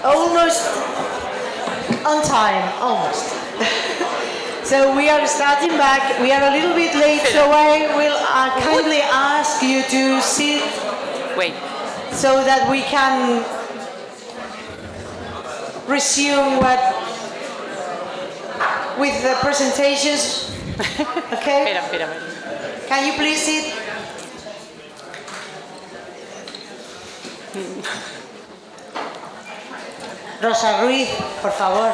Almost on time, almost. So we are starting back. We are a little bit late, so I will kindly ask you to sit. Wait. So that we can resume with the presentations. Okay? Espera. Can you please sit? Rosa Ruiz, por favor.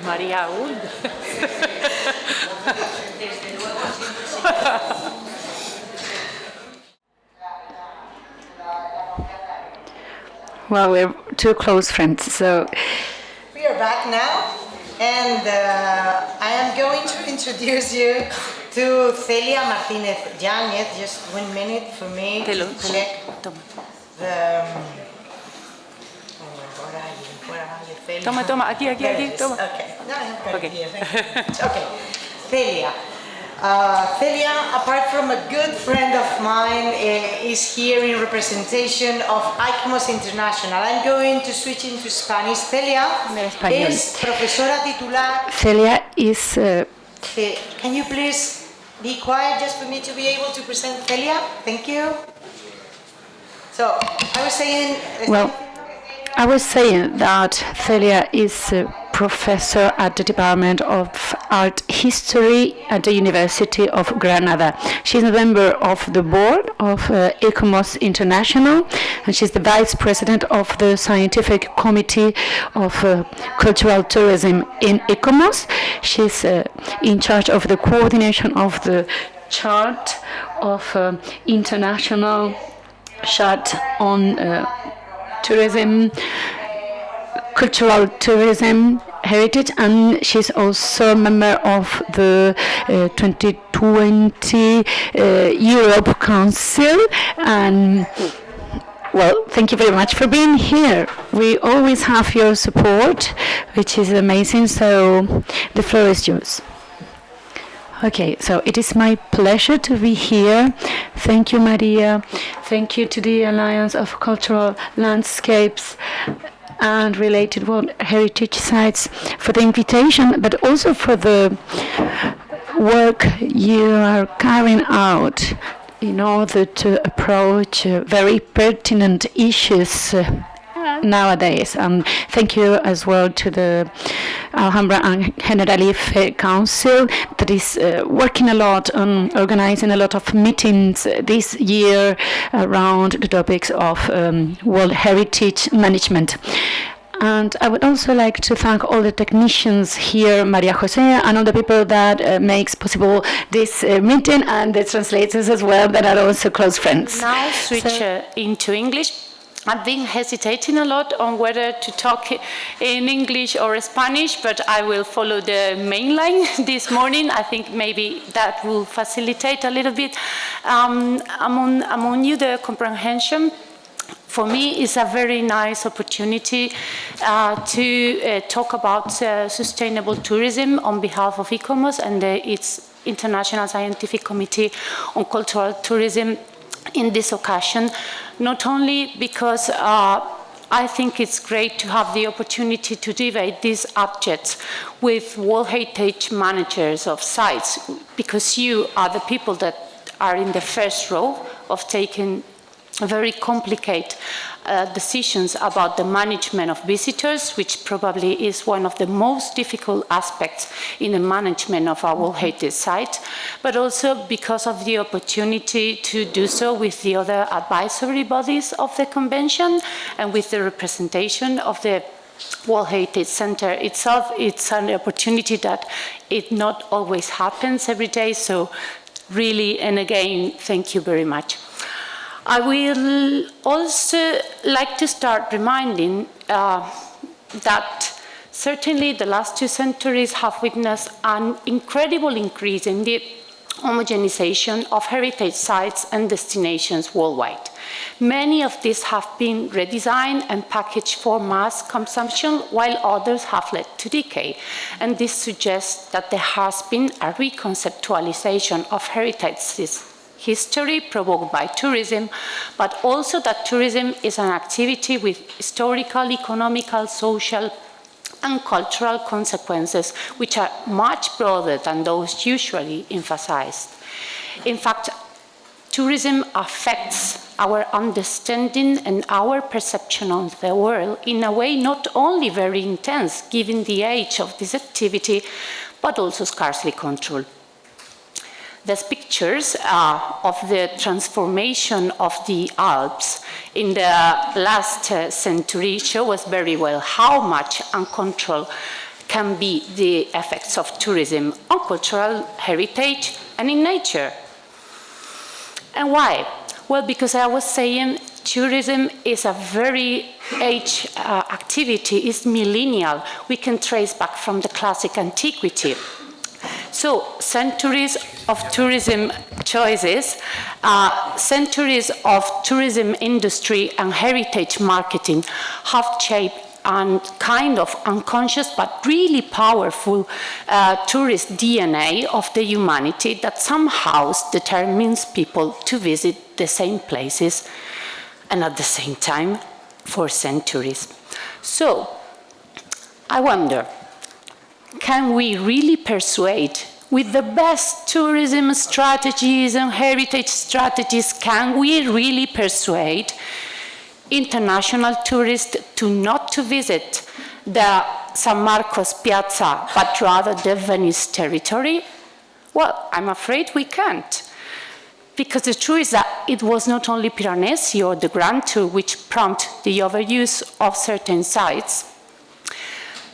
María aún. Well, we're two close friends, so... We are back now, and I am going to introduce you to Celia Martinez Yáñez. Just 1 minute for me to check the... Toma, aquí, toma. Okay. No, okay. Here, okay. Celia. Celia, apart from a good friend of mine, is here in representation of ICOMOS International. I'm going to switch into Spanish. Celia es profesora titular. Celia is... Can you please be quiet just for me to be able to present Celia? Thank you. So, I was saying... Well, I was saying that Celia is a professor at the Department of Art History at the University of Granada. She's a member of the board of ICOMOS International, and she's the vice president of the scientific committee of cultural tourism in ICOMOS. She's in charge of the coordination of the chart of international chart on tourism, cultural tourism, heritage, and she's also a member of the 2020 Europe Council. And well, thank you very much for being here. We always have your support, which is amazing, so the floor is yours. Okay, so it is my pleasure to be here. Thank you, Maria. Thank you to the Alliance of Cultural Landscapes and related World Heritage Sites for the invitation, but also for the work you are carrying out in order to approach very pertinent issues nowadays. Thank you as well to the Alhambra and Generalife Council that is working a lot on organizing a lot of meetings this year around the topics of World Heritage Management. And I would also like to thank all the technicians here, Maria Jose, and all the people that makes possible this meeting, and the translators as well that are also close friends. Now switch into English. I've been hesitating a lot on whether to talk in English or Spanish, but I will follow the main line this morning. I think maybe that will facilitate a little bit. Among you, the comprehension for me is a very nice opportunity to talk about sustainable tourism on behalf of ICOMOS and its International Scientific Committee on Cultural Tourism in this occasion, not only because I think it's great to have the opportunity to debate these objects with World Heritage managers of sites, because you are the people that are in the first row of taking very complicated decisions about the management of visitors, which probably is one of the most difficult aspects in the management of our World Heritage site, but also because of the opportunity to do so with the other advisory bodies of the convention and with the representation of the World Heritage Center itself. It's an opportunity that it not always happens every day, so really, and again, thank you very much. I will also like to start reminding that certainly the last 2 centuries have witnessed an incredible increase in the homogenization of heritage sites and destinations worldwide. Many of these have been redesigned and packaged for mass consumption, while others have led to decay. And this suggests that there has been a reconceptualization of heritage history provoked by tourism, but also that tourism is an activity with historical, economical, social, and cultural consequences which are much broader than those usually emphasized. In fact, tourism affects our understanding and our perception of the world in a way not only very intense given the age of this activity, but also scarcely controlled. These pictures of the transformation of the Alps in the last century show us very well how much uncontrolled can be the effects of tourism on cultural heritage and in nature. And why? Well, because I was saying tourism is a very age activity, it's millennial. We can trace back from the classic antiquity. So centuries of tourism choices, centuries of tourism industry and heritage marketing have shaped a kind of unconscious but really powerful tourist DNA of the humanity that somehow determines people to visit the same places and at the same time for centuries. So I wonder, can we really persuade with the best tourism strategies and heritage strategies, can we really persuade international tourists to not to visit the San Marcos Piazza, but rather the Venice territory? Well, I'm afraid we can't. Because the truth is that it was not only Piranesi or the Grand Tour which prompted the overuse of certain sites.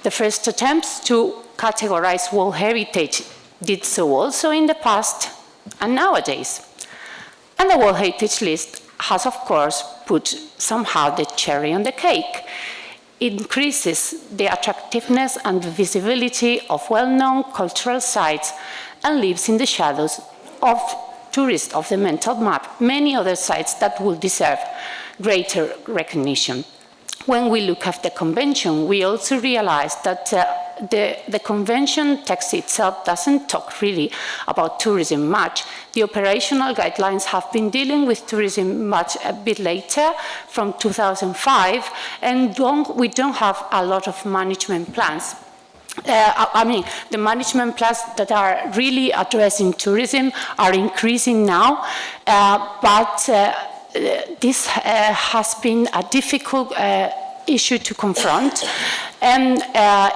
The first attempts to categorize World Heritage did so also in the past and nowadays. And the World Heritage List has, of course, put somehow the cherry on the cake. It increases the attractiveness and the visibility of well-known cultural sites and leaves in the shadows of tourists of the mental map many other sites that will deserve greater recognition. When we look at the convention, we also realize that the convention text itself doesn't talk really about tourism much. The operational guidelines have been dealing with tourism much a bit later, from 2005, and we don't have a lot of management plans. The management plans that are really addressing tourism are increasing now, but this has been a difficult issue to confront, and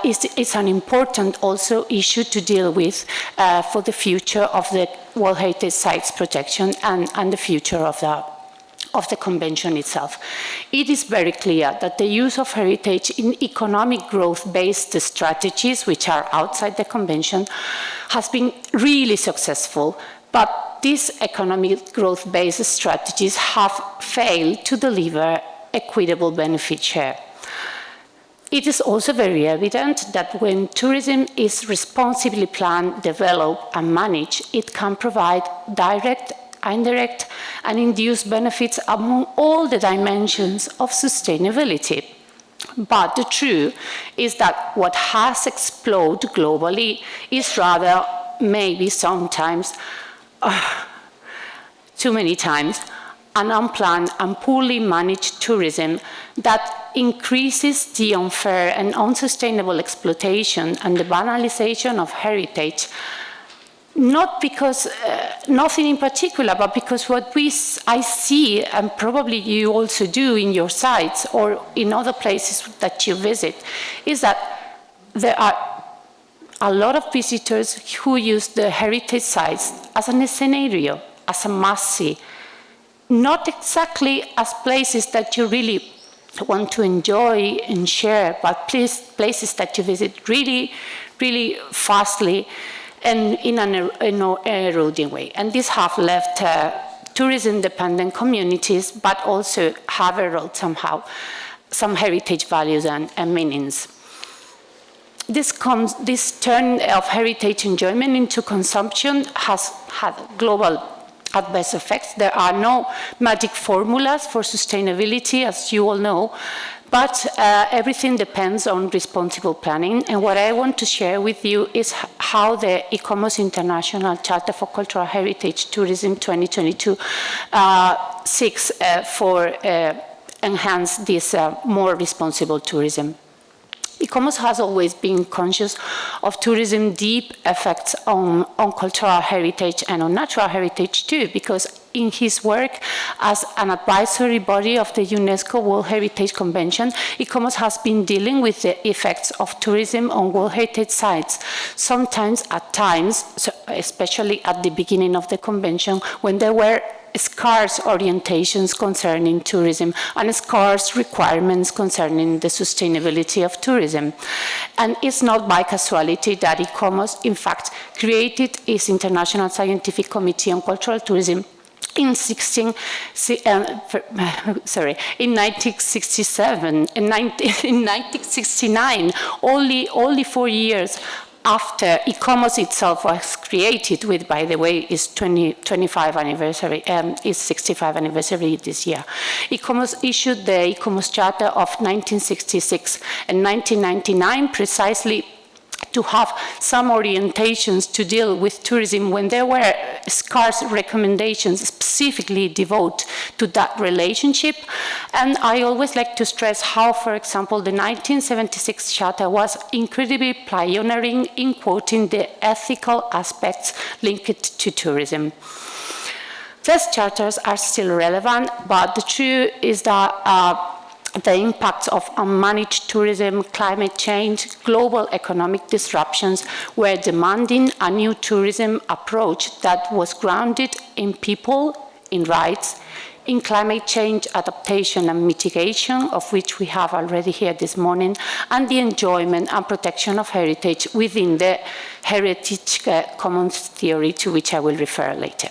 it's an important also issue to deal with for the future of the World Heritage Sites protection and the future of the convention itself. It is very clear that the use of heritage in economic growth-based strategies, which are outside the convention, has been really successful, but these economic growth-based strategies have failed to deliver equitable benefit share. It is also very evident that when tourism is responsibly planned, developed, and managed, it can provide direct, indirect, and induced benefits among all the dimensions of sustainability. But the truth is that what has exploded globally is rather, maybe sometimes, too many times, an unplanned and poorly managed tourism that increases the unfair and unsustainable exploitation and the banalization of heritage, not because, nothing in particular, but because what I see, and probably you also do in your sites or in other places that you visit, is that there are a lot of visitors who use the heritage sites as an scenario, as a must-see, not exactly as places that you really want to enjoy and share, but places that you visit really, really fastly and in an eroding way. And these have left tourism-dependent communities, but also have eroded somehow some heritage values and meanings. This turn of heritage enjoyment into consumption has had global adverse effects. There are no magic formulas for sustainability, as you all know, But everything depends on responsible planning, and what I want to share with you is how the ICOMOS International Charter for Cultural Heritage Tourism 2022 seeks for enhance this more responsible tourism. ICOMOS has always been conscious of tourism's deep effects on cultural heritage and on natural heritage too, because in his work as an advisory body of the UNESCO World Heritage Convention, ICOMOS has been dealing with the effects of tourism on World Heritage Sites, sometimes at times, especially at the beginning of the convention, when there were scarce orientations concerning tourism and scarce requirements concerning the sustainability of tourism. And it's not by casualty that ICOMOS, in fact, created its International Scientific Committee on Cultural Tourism in 1969, only 4 years after ICOMOS itself was created, with, by the way, its 65th anniversary this year. ICOMOS issued the ICOMOS Charter of 1966 and 1999 precisely to have some orientations to deal with tourism when there were scarce recommendations specifically devoted to that relationship. And I always like to stress how, for example, the 1976 Charter was incredibly pioneering in quoting the ethical aspects linked to tourism. These charters are still relevant, but the truth is that the impacts of unmanaged tourism, climate change, global economic disruptions were demanding a new tourism approach that was grounded in people, in rights, in climate change adaptation and mitigation, of which we have already heard this morning, and the enjoyment and protection of heritage within the heritage commons theory, to which I will refer later.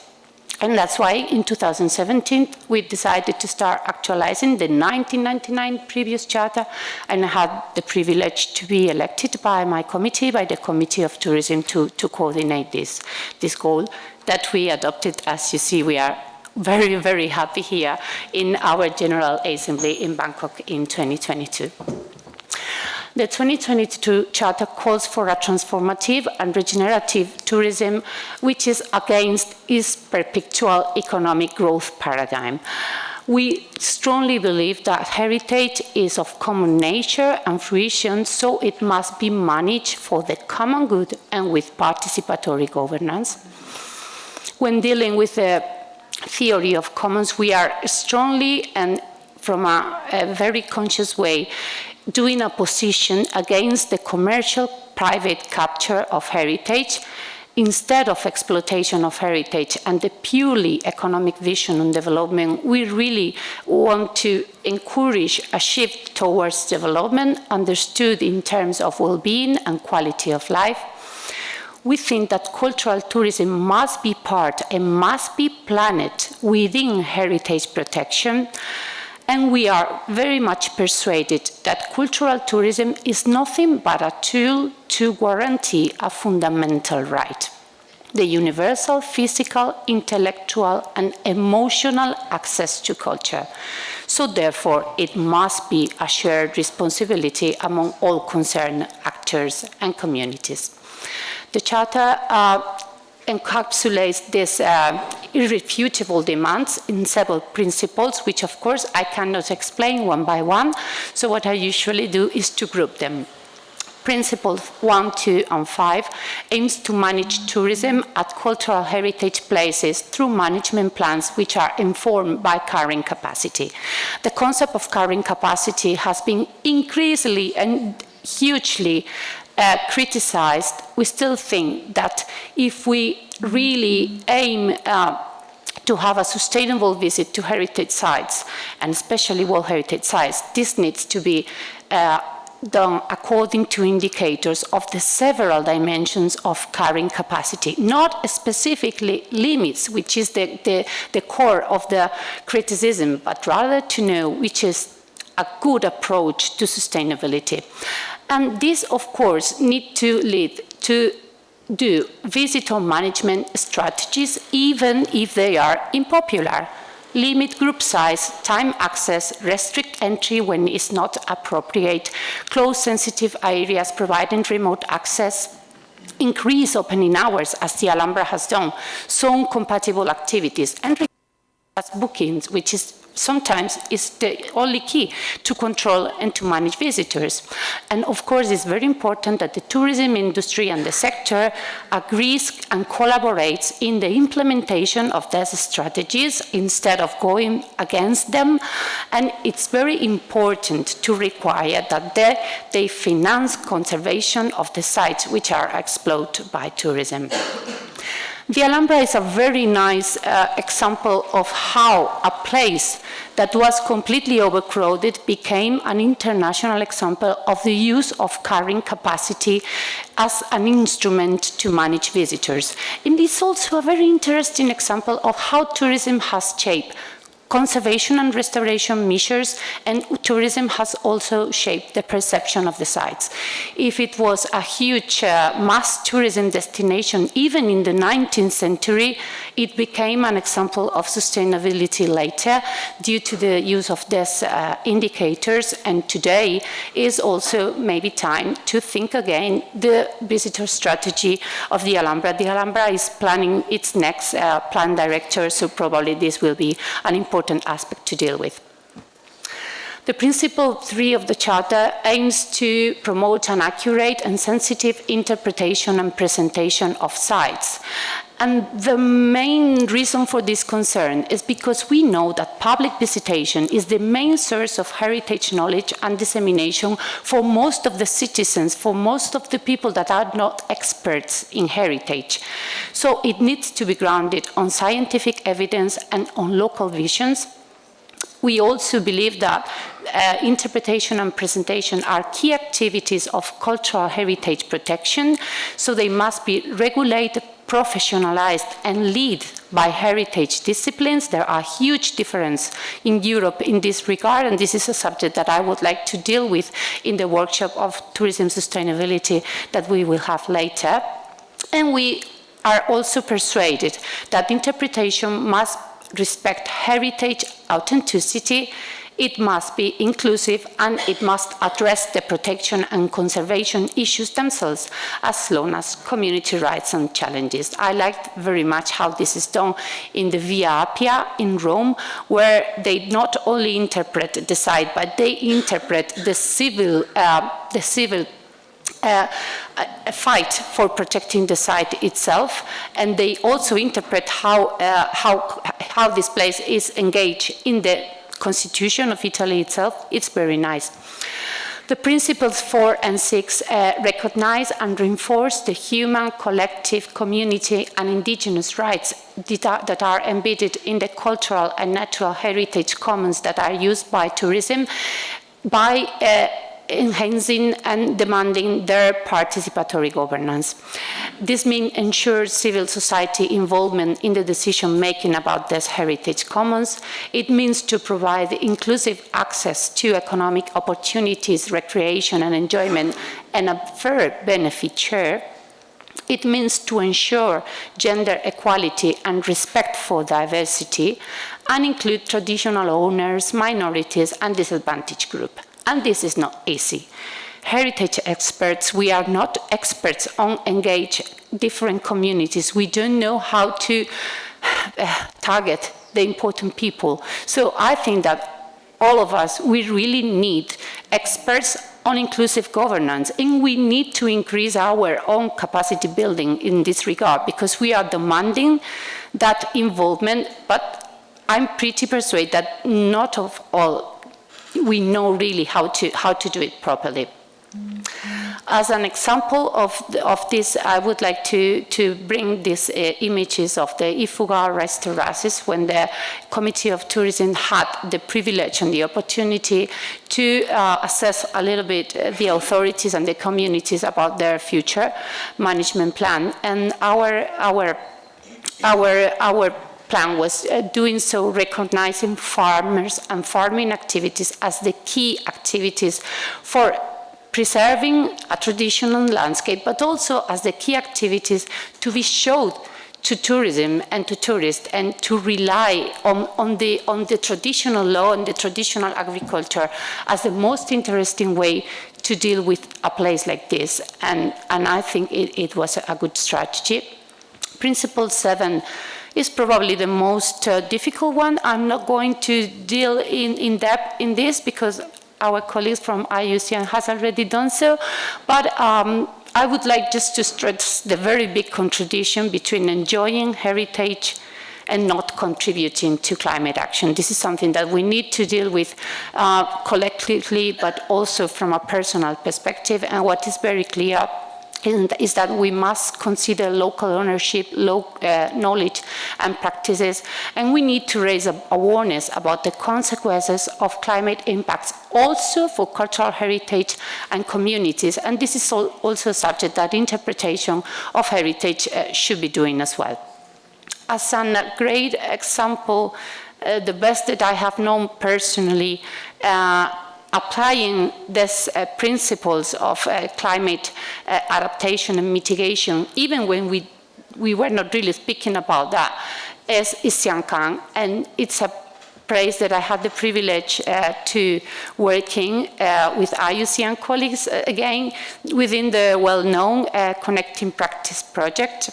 And that's why in 2017, we decided to start actualizing the 1999 previous charter, and I had the privilege to be elected by my committee, by the Committee of Tourism, to coordinate this goal that we adopted. As you see, we are very, very happy here in our General Assembly in Bangkok in 2022. The 2022 Charter calls for a transformative and regenerative tourism, which is against its perpetual economic growth paradigm. We strongly believe that heritage is of common nature and fruition, so it must be managed for the common good and with participatory governance. When dealing with the theory of commons, we are strongly and from a very conscious way doing a position against the commercial private capture of heritage instead of exploitation of heritage and the purely economic vision on development. We really want to encourage a shift towards development understood in terms of well-being and quality of life. We think that cultural tourism must be part and must be planned within heritage protection. And we are very much persuaded that cultural tourism is nothing but a tool to guarantee a fundamental right: the universal physical, intellectual, and emotional access to culture. So therefore, it must be a shared responsibility among all concerned actors and communities. The Charter encapsulates these irrefutable demands in several principles, which of course I cannot explain one by one. So what I usually do is to group them. Principles 1, 2, and 5 aims to manage tourism at cultural heritage places through management plans which are informed by carrying capacity. The concept of carrying capacity has been increasingly and hugely criticized. We still think that if we really aim to have a sustainable visit to heritage sites, and especially World Heritage Sites, this needs to be done according to indicators of the several dimensions of carrying capacity, not specifically limits, which is the core of the criticism, but rather to know which is a good approach to sustainability. And this, of course, need to lead to do visitor management strategies, even if they are unpopular. limit group size, time access, restrict entry when it's not appropriate, close sensitive areas providing remote access, increase opening hours as the Alhambra has done, zone compatible activities, and bookings, which is sometimes is the only key to control and to manage visitors. And of course, it's very important that the tourism industry and the sector agrees and collaborates in the implementation of these strategies instead of going against them. And it's very important to require that they finance conservation of the sites which are exploited by tourism. The Alhambra is a very nice example of how a place that was completely overcrowded became an international example of the use of carrying capacity as an instrument to manage visitors. And it's also a very interesting example of how tourism has shaped conservation and restoration measures, and tourism has also shaped the perception of the sites. If it was a huge mass tourism destination, even in the 19th century, it became an example of sustainability later due to the use of these indicators, and today is also maybe time to think again the visitor strategy of the Alhambra. The Alhambra is planning its next plan director, so probably this will be an important aspect to deal with. The principle 3 of the Charter aims to promote an accurate and sensitive interpretation and presentation of sites. And the main reason for this concern is because we know that public visitation is the main source of heritage knowledge and dissemination for most of the citizens, for most of the people that are not experts in heritage. So it needs to be grounded on scientific evidence and on local visions. We also believe that interpretation and presentation are key activities of cultural heritage protection, so they must be regulated, professionalized, and led by heritage disciplines. There are huge differences in Europe in this regard, and this is a subject that I would like to deal with in the workshop of tourism sustainability that we will have later. And we are also persuaded that interpretation must respect heritage authenticity, it must be inclusive, and it must address the protection and conservation issues themselves, as long as community rights and challenges. I liked very much how this is done in the Via Appia in Rome, where they not only interpret the site, but they interpret the civil fight for protecting the site itself, and they also interpret how this place is engaged in the Constitution of Italy itself. It's very nice. The principles 4 and 6 recognize and reinforce the human, collective, community, and indigenous rights that are embedded in the cultural and natural heritage commons that are used by tourism by enhancing and demanding their participatory governance. This means ensure civil society involvement in the decision-making about these heritage commons. It means to provide inclusive access to economic opportunities, recreation and enjoyment, and a fair benefit share. It means to ensure gender equality and respect for diversity, and include traditional owners, minorities, and disadvantaged groups. And this is not easy. Heritage experts, we are not experts on engage different communities. We don't know how to target the important people. So I think that all of us, we really need experts on inclusive governance, and we need to increase our own capacity building in this regard, because we are demanding that involvement, but I'm pretty persuaded that not of all we know really how to do it properly. As an example of this, I would like to bring these images of the Ifugal restaurations, when the Committee of Tourism had the privilege and the opportunity to assess a little bit the authorities and the communities about their future management plan. And our plan was doing so, recognizing farmers and farming activities as the key activities for preserving a traditional landscape, but also as the key activities to be showed to tourism and to tourists, and to rely on the traditional law and the traditional agriculture as the most interesting way to deal with a place like this. And I think it was a good strategy. Principle 7 is probably the most difficult one. I'm not going to deal in depth in this because our colleagues from IUCN has already done so, but I would like just to stress the very big contradiction between enjoying heritage and not contributing to climate action. This is something that we need to deal with collectively, but also from a personal perspective. And what is very clear is that we must consider local ownership, knowledge and practices, and we need to raise awareness about the consequences of climate impacts also for cultural heritage and communities. And this is also a subject that interpretation of heritage should be doing as well. As a great example, the best that I have known personally, applying these principles of climate adaptation and mitigation, even when we were not really speaking about that, is Xiankang. And it's a place that I had the privilege to working with IUCN colleagues, again, within the well-known Connecting Practice project,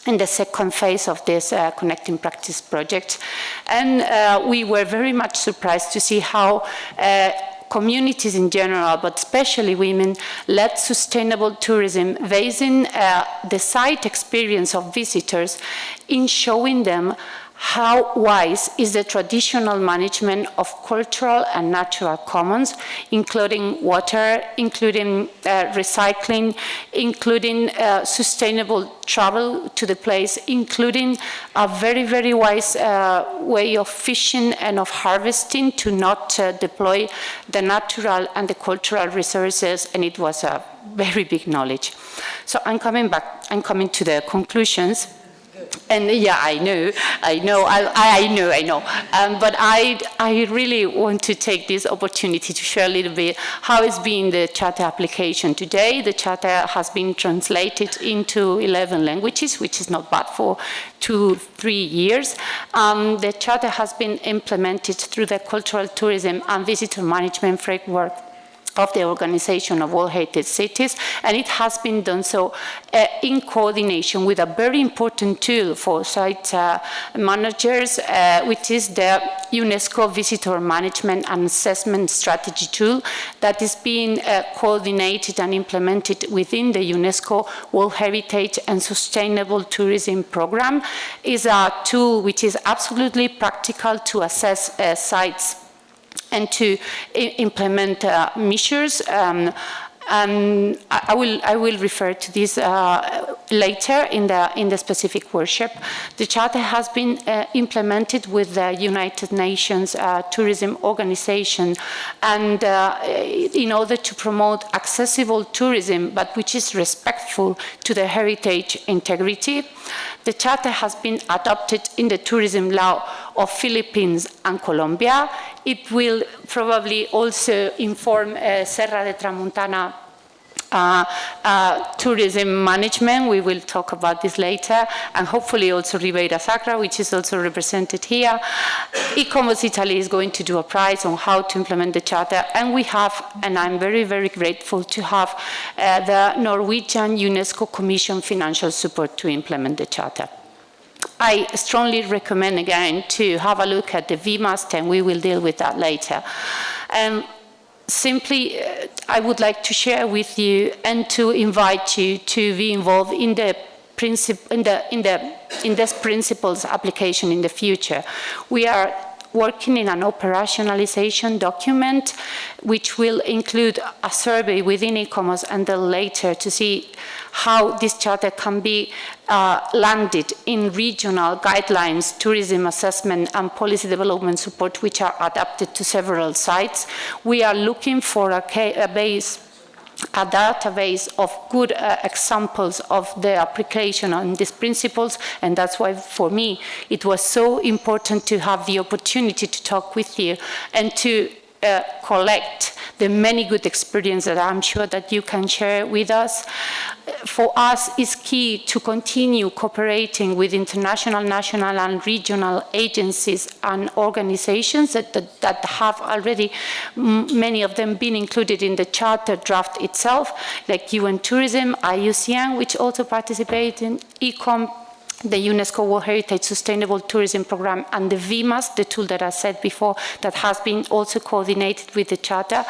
in the second phase of this Connecting Practice project. And we were very much surprised to see how communities in general, but especially women, led sustainable tourism, basing the site experience of visitors in showing them how wise is the traditional management of cultural and natural commons, including water, including recycling, including sustainable travel to the place, including a very, very wise way of fishing and of harvesting to not deploy the natural and the cultural resources, and it was a very big knowledge. So I'm coming to the conclusions. And yeah, I know. But I really want to take this opportunity to share a little bit how it's been the Charter application today. The Charter has been translated into 11 languages, which is not bad for 2-3 years. The Charter has been implemented through the Cultural Tourism and Visitor Management Framework of the Organization of World Heritage Cities, and it has been done so in coordination with a very important tool for site managers, which is the UNESCO Visitor Management and Assessment Strategy tool that is being coordinated and implemented within the UNESCO World Heritage and Sustainable Tourism Program. Is a tool which is absolutely practical to assess sites and to implement measures. And I will refer to this later in the specific workshop. The Charter has been implemented with the United Nations Tourism Organization, and in order to promote accessible tourism, but which is respectful to the heritage integrity. The Charter has been adopted in the tourism law of Philippines and Colombia. It will probably also inform Serra de Tramuntana tourism management. We will talk about this later, and hopefully also Ribeira Sacra, which is also represented here. E-Commerce Italy is going to do a prize on how to implement the Charter, and we have, and I'm very, very grateful to have the Norwegian UNESCO Commission financial support to implement the Charter. I strongly recommend again to have a look at the VMAST, and we will deal with that later. Simply, I would like to share with you and to invite you to be involved in the in this principles application in the future. We are working in an operationalization document which will include a survey within e-commerce and then later to see how this charter can be landed in regional guidelines, tourism assessment and policy development support which are adapted to several sites. We are looking for a database of good examples of the application on these principles, and that's why for me it was so important to have the opportunity to talk with you and to collect the many good experiences that I'm sure that you can share with us. For us, it's key to continue cooperating with international, national, and regional agencies and organizations that have already, many of them, been included in the charter draft itself, like UN Tourism, IUCN, which also participate in ECOM, the UNESCO World Heritage Sustainable Tourism Program, and the VMAS, the tool that I said before, that has been also coordinated with the Charter.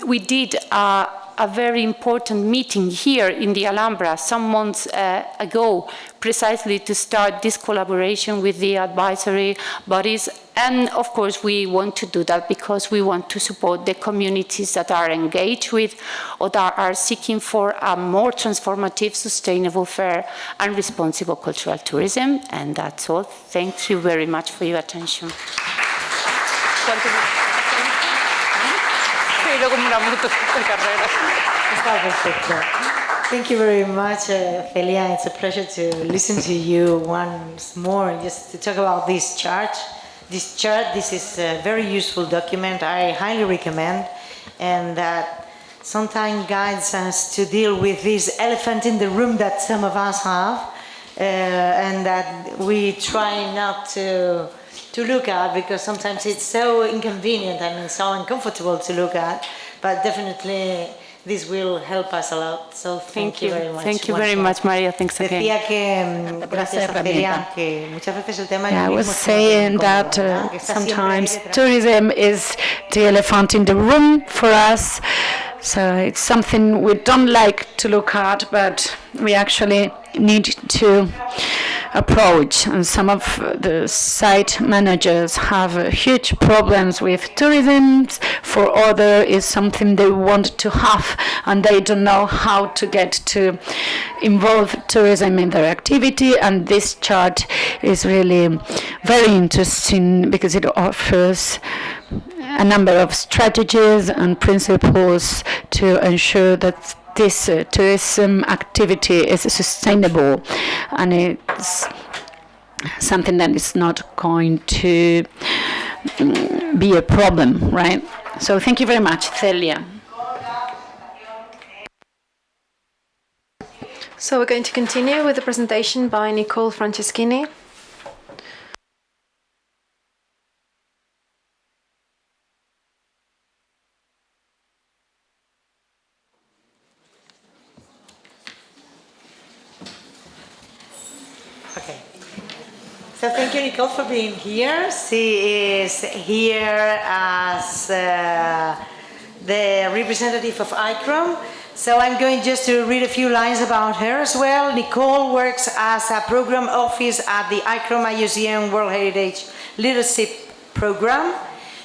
We did a very important meeting here in the Alhambra some months ago, precisely to start this collaboration with the advisory bodies. And of course, we want to do that because we want to support the communities that are engaged with or that are seeking for a more transformative, sustainable, fair, and responsible cultural tourism. And that's all. Thank you very much for your attention. Thank you very much, Celia. It's a pleasure to listen to you once more, just to talk about this chart. This is a very useful document. I highly recommend, and that sometimes guides us to deal with this elephant in the room that some of us have, and that we try not to look at, because sometimes it's so inconvenient, so uncomfortable to look at, but definitely this will help us a lot. So thank you very much. Thank you very much, Maria. Thanks again. Decía que, gracias a Celia, que muchas veces el tema... I was saying that sometimes tourism is the elephant in the room for us. So it's something we don't like to look at, but we actually need to approach. And some of the site managers have huge problems with tourism. For others, it's something they want to have, and they don't know how to get to involve tourism in their activity. And this chart is really very interesting because it offers a number of strategies and principles to ensure that this tourism activity is sustainable, and it's something that is not going to be a problem, right? So thank you very much, Celia. So we're going to continue with the presentation by Nicole Franceschini. Okay. So thank you, Nicole, for being here. She is here as the representative of ICROM. So I'm going just to read a few lines about her as well. Nicole works as a program office at the ICROM IUCN World Heritage Leadership Program.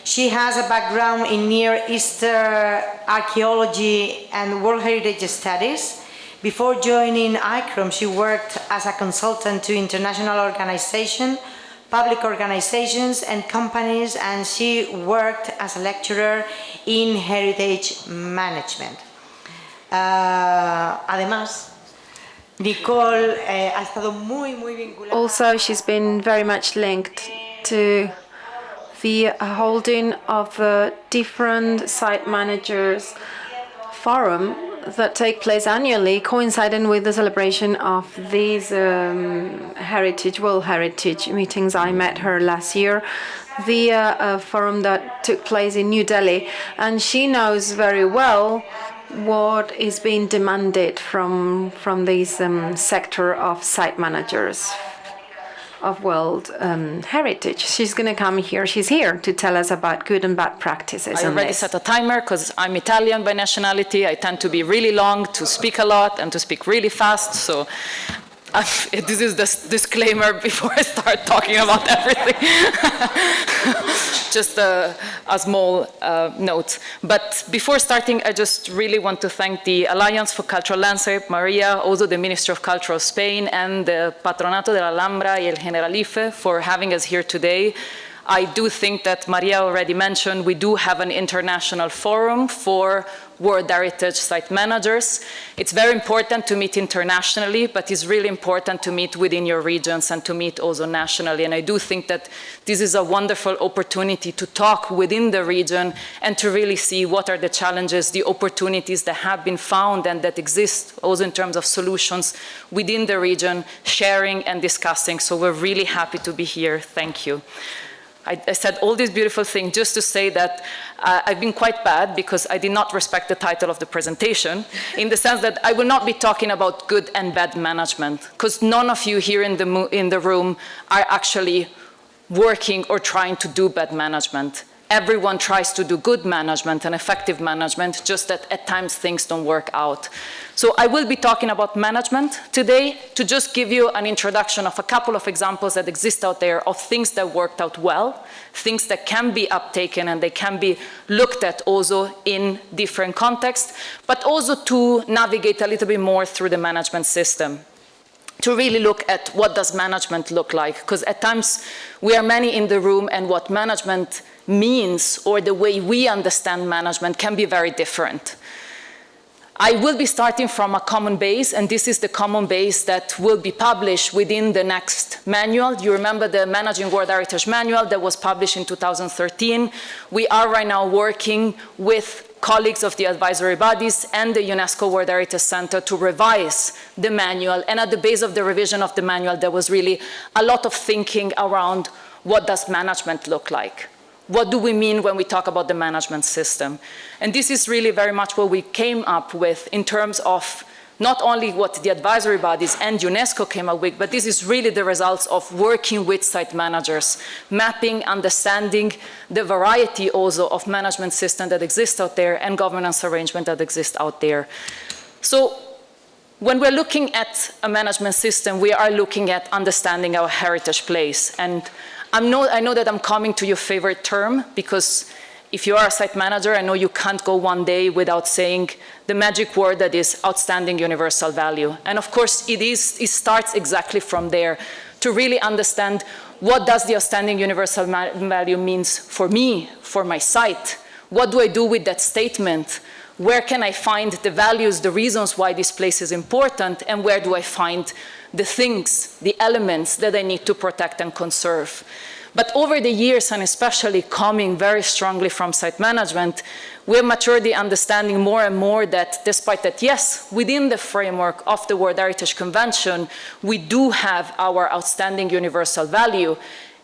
She has a background in Near Eastern archaeology and World Heritage Studies. Before joining ICROM, she worked as a consultant to international organizations, public organizations and companies, and she worked as a lecturer in heritage management. Además, Nicole ha estado muy vinculada. Also, she's been very much linked to the holding of a different site managers forum that take place annually, coinciding with the celebration of these World Heritage meetings. I met her last year, the forum that took place in New Delhi, and she knows very well what is being demanded from this sector of site managers of World Heritage. She's going to come here. She's here to tell us about good and bad practices. I already set a timer because I'm Italian by nationality. I tend to be really long, to speak a lot, and to speak really fast. So this is the disclaimer before I start talking about everything. Just a small note. But before starting, I just really want to thank the Alliance for Cultural Landscape, Maria, also the Minister of Culture of Spain, and the Patronato de la Alhambra y el Generalife for having us here today. I do think that Maria already mentioned, we do have an international forum for World Heritage Site managers. It's very important to meet internationally, but it's really important to meet within your regions and to meet also nationally. And I do think that this is a wonderful opportunity to talk within the region and to really see what are the challenges, the opportunities that have been found and that exist also in terms of solutions within the region, sharing and discussing. So we're really happy to be here. Thank you. I said all these beautiful things just to say that I've been quite bad because I did not respect the title of the presentation in the sense that I will not be talking about good and bad management because none of you here in the room are actually working or trying to do bad management. Everyone tries to do good management and effective management, just that at times things don't work out. So I will be talking about management today to just give you an introduction of a couple of examples that exist out there of things that worked out well, things that can be uptaken and they can be looked at also in different contexts, but also to navigate a little bit more through the management system, to really look at what does management look like, because at times we are many in the room and what management means or the way we understand management can be very different. I will be starting from a common base, and this is the common base that will be published within the next manual. You remember the Managing World Heritage Manual that was published in 2013. We are right now working with colleagues of the advisory bodies and the UNESCO World Heritage Center to revise the manual. And at the base of the revision of the manual, there was really a lot of thinking around what does management look like? What do we mean when we talk about the management system? And this is really very much what we came up with in terms of not only what the advisory bodies and UNESCO came up with, but this is really the results of working with site managers, mapping, understanding the variety also of management systems that exist out there and governance arrangement that exist out there. So when we're looking at a management system, we are looking at understanding our heritage place. And I know that I'm coming to your favorite term, because if you are a site manager, I know you can't go one day without saying the magic word that is outstanding universal value. And of course, it starts exactly from there to really understand what does the outstanding universal value means for me, for my site. What do I do with that statement? Where can I find the values, the reasons why this place is important, and where do I find the things, the elements that I need to protect and conserve? But over the years, and especially coming very strongly from site management, we have matured the understanding more and more that despite that, yes, within the framework of the World Heritage Convention, we do have our outstanding universal value.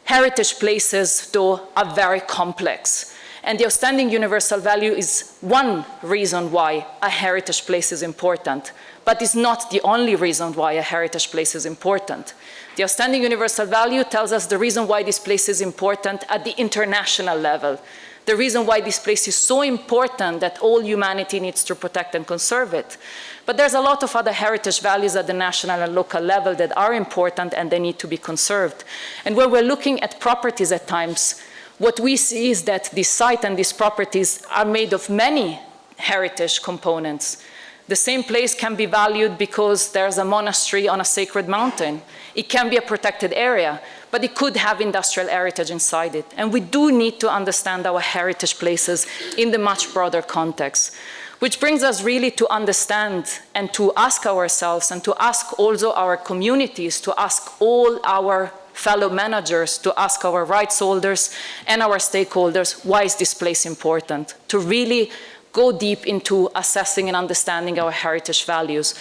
Heritage places, though, are very complex. And the outstanding universal value is one reason why a heritage place is important, but it's not the only reason why a heritage place is important. The outstanding universal value tells us the reason why this place is important at the international level, the reason why this place is so important that all humanity needs to protect and conserve it. But there's a lot of other heritage values at the national and local level that are important and they need to be conserved. And when we're looking at properties at times, what we see is that this site and these properties are made of many heritage components. The same place can be valued because there's a monastery on a sacred mountain. It can be a protected area, but it could have industrial heritage inside it. And we do need to understand our heritage places in the much broader context, which brings us really to understand and to ask ourselves and to ask also our communities, to ask all our fellow managers, to ask our rights holders and our stakeholders, why is this place important? To really go deep into assessing and understanding our heritage values,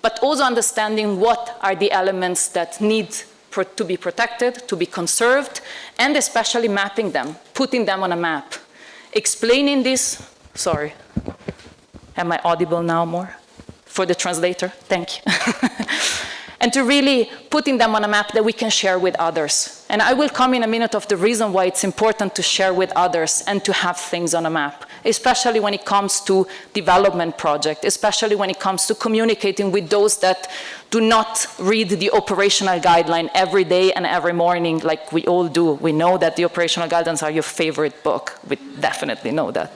but also understanding what are the elements that need to be protected, to be conserved, and especially mapping them, putting them on a map. Explaining this, sorry, am I audible now more? For the translator, thank you. And to really putting them on a map that we can share with others. And I will come in a minute of the reason why it's important to share with others and to have things on a map, especially when it comes to development projects, especially when it comes to communicating with those that do not read the operational guideline every day and every morning like we all do. We know that the operational guidelines are your favorite book. We definitely know that.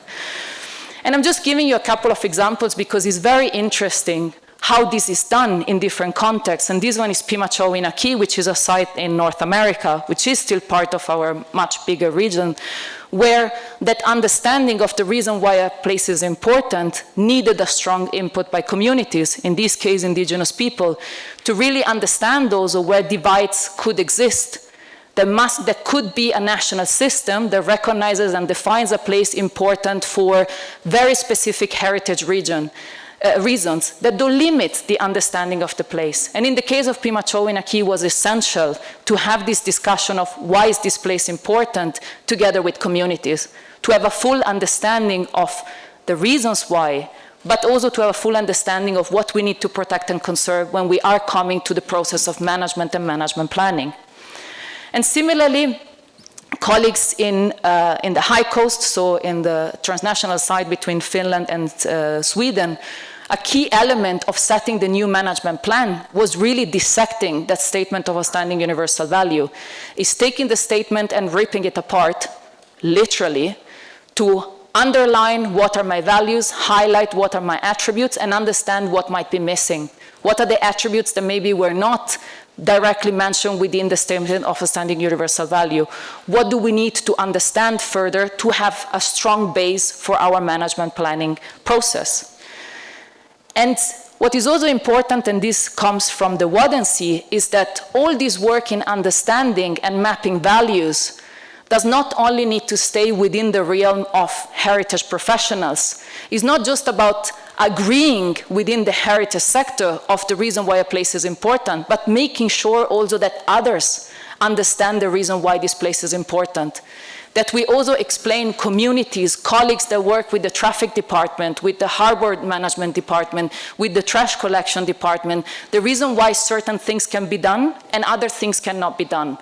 And I'm just giving you a couple of examples because it's very interesting how this is done in different contexts. And this one is Pimachow-in-Aki, which is a site in North America, which is still part of our much bigger region, where that understanding of the reason why a place is important needed a strong input by communities, in this case indigenous people, to really understand those where divides could exist. There could be a national system that recognizes and defines a place important for very specific heritage reasons that do limit the understanding of the place. And in the case of Pimachow-in-Aki, it was essential to have this discussion of why is this place important together with communities, to have a full understanding of the reasons why, but also to have a full understanding of what we need to protect and conserve when we are coming to the process of management and management planning. And similarly, colleagues in the High Coast, so in the transnational side between Finland and Sweden, a key element of setting the new management plan was really dissecting that statement of outstanding universal value. Is taking the statement and ripping it apart, literally, to underline what are my values, highlight what are my attributes, and understand what might be missing. What are the attributes that maybe were not directly mentioned within the statement of outstanding universal value? What do we need to understand further to have a strong base for our management planning process? And what is also important, and this comes from the Wadensee, is that all this work in understanding and mapping values does not only need to stay within the realm of heritage professionals. It's not just about agreeing within the heritage sector of the reason why a place is important, but making sure also that others understand the reason why this place is important. That we also explain communities, colleagues that work with the traffic department, with the harbor management department, with the trash collection department, the reason why certain things can be done and other things cannot be done.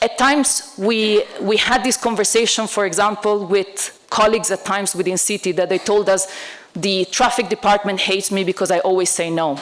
At times, we had this conversation, for example, with colleagues at times within city that they told us, the traffic department hates me because I always say no.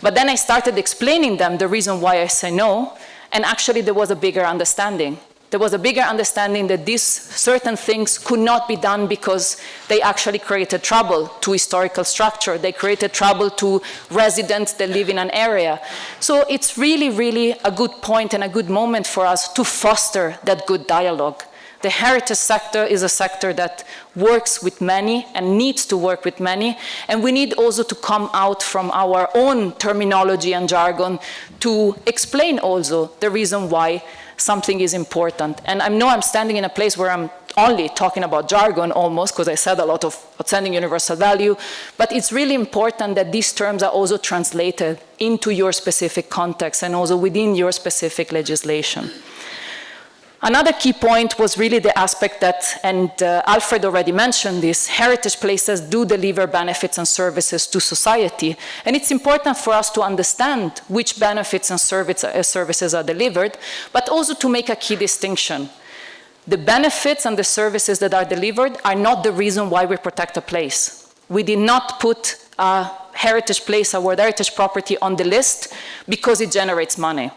But then I started explaining them the reason why I say no, and actually there was a bigger understanding. There was a bigger understanding that these certain things could not be done because they actually created trouble to historical structure. They created trouble to residents that live in an area. So it's really, really a good point and a good moment for us to foster that good dialogue. The heritage sector is a sector that works with many and needs to work with many, and we need also to come out from our own terminology and jargon to explain also the reason why something is important. And I know I'm standing in a place where I'm only talking about jargon almost, because I said a lot of outstanding universal value, but it's really important that these terms are also translated into your specific context and also within your specific legislation. Another key point was really the aspect that, and Alfred already mentioned this, heritage places do deliver benefits and services to society. And it's important for us to understand which benefits and services are delivered, but also to make a key distinction. The benefits and the services that are delivered are not the reason why we protect a place. We did not put a heritage place, a World Heritage property on the list because it generates money.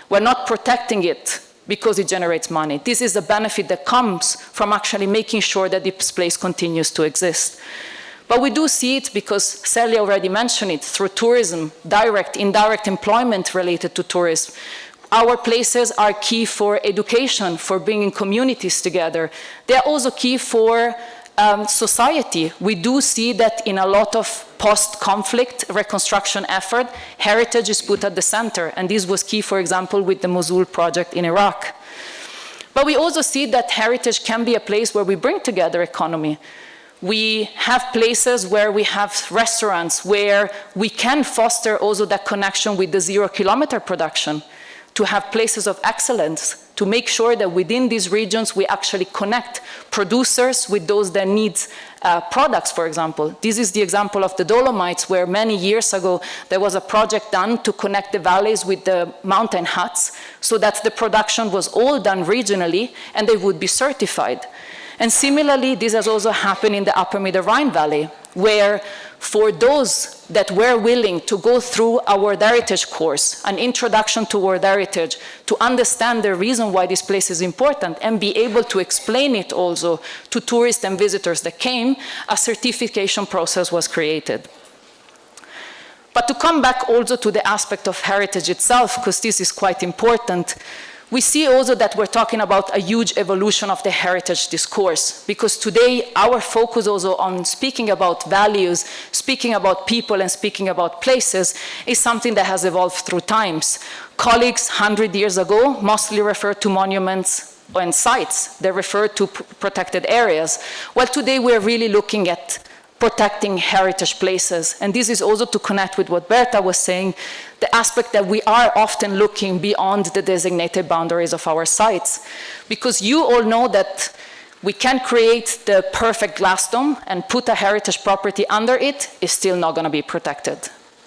We're not protecting it because it generates money. This is a benefit that comes from actually making sure that this place continues to exist. But we do see it because Celia already mentioned it, through tourism, direct, indirect employment related to tourism. Our places are key for education, for bringing communities together. They're also key for society. We do see that in a lot of post-conflict reconstruction effort, heritage is put at the center, and this was key, for example, with the Mosul project in Iraq. But we also see that heritage can be a place where we bring together economy. We have places where we have restaurants where we can foster also that connection with the zero-kilometer production, to have places of excellence, to make sure that within these regions we actually connect producers with those that need products, for example. This is the example of the Dolomites, where many years ago there was a project done to connect the valleys with the mountain huts so that the production was all done regionally and they would be certified. And similarly, this has also happened in the Upper Middle-Rhine Valley, where for those that were willing to go through a World Heritage course, an introduction to World Heritage, to understand the reason why this place is important and be able to explain it also to tourists and visitors that came, a certification process was created. But to come back also to the aspect of heritage itself, because this is quite important, we see also that we're talking about a huge evolution of the heritage discourse, because today our focus also on speaking about values, speaking about people and speaking about places is something that has evolved through times. Colleagues 100 years ago mostly referred to monuments and sites. They referred to protected areas. Well, today we're really looking at protecting heritage places. And this is also to connect with what Berta was saying, the aspect that we are often looking beyond the designated boundaries of our sites. Because you all know that we can create the perfect glass dome and put a heritage property under it, is still not going to be protected.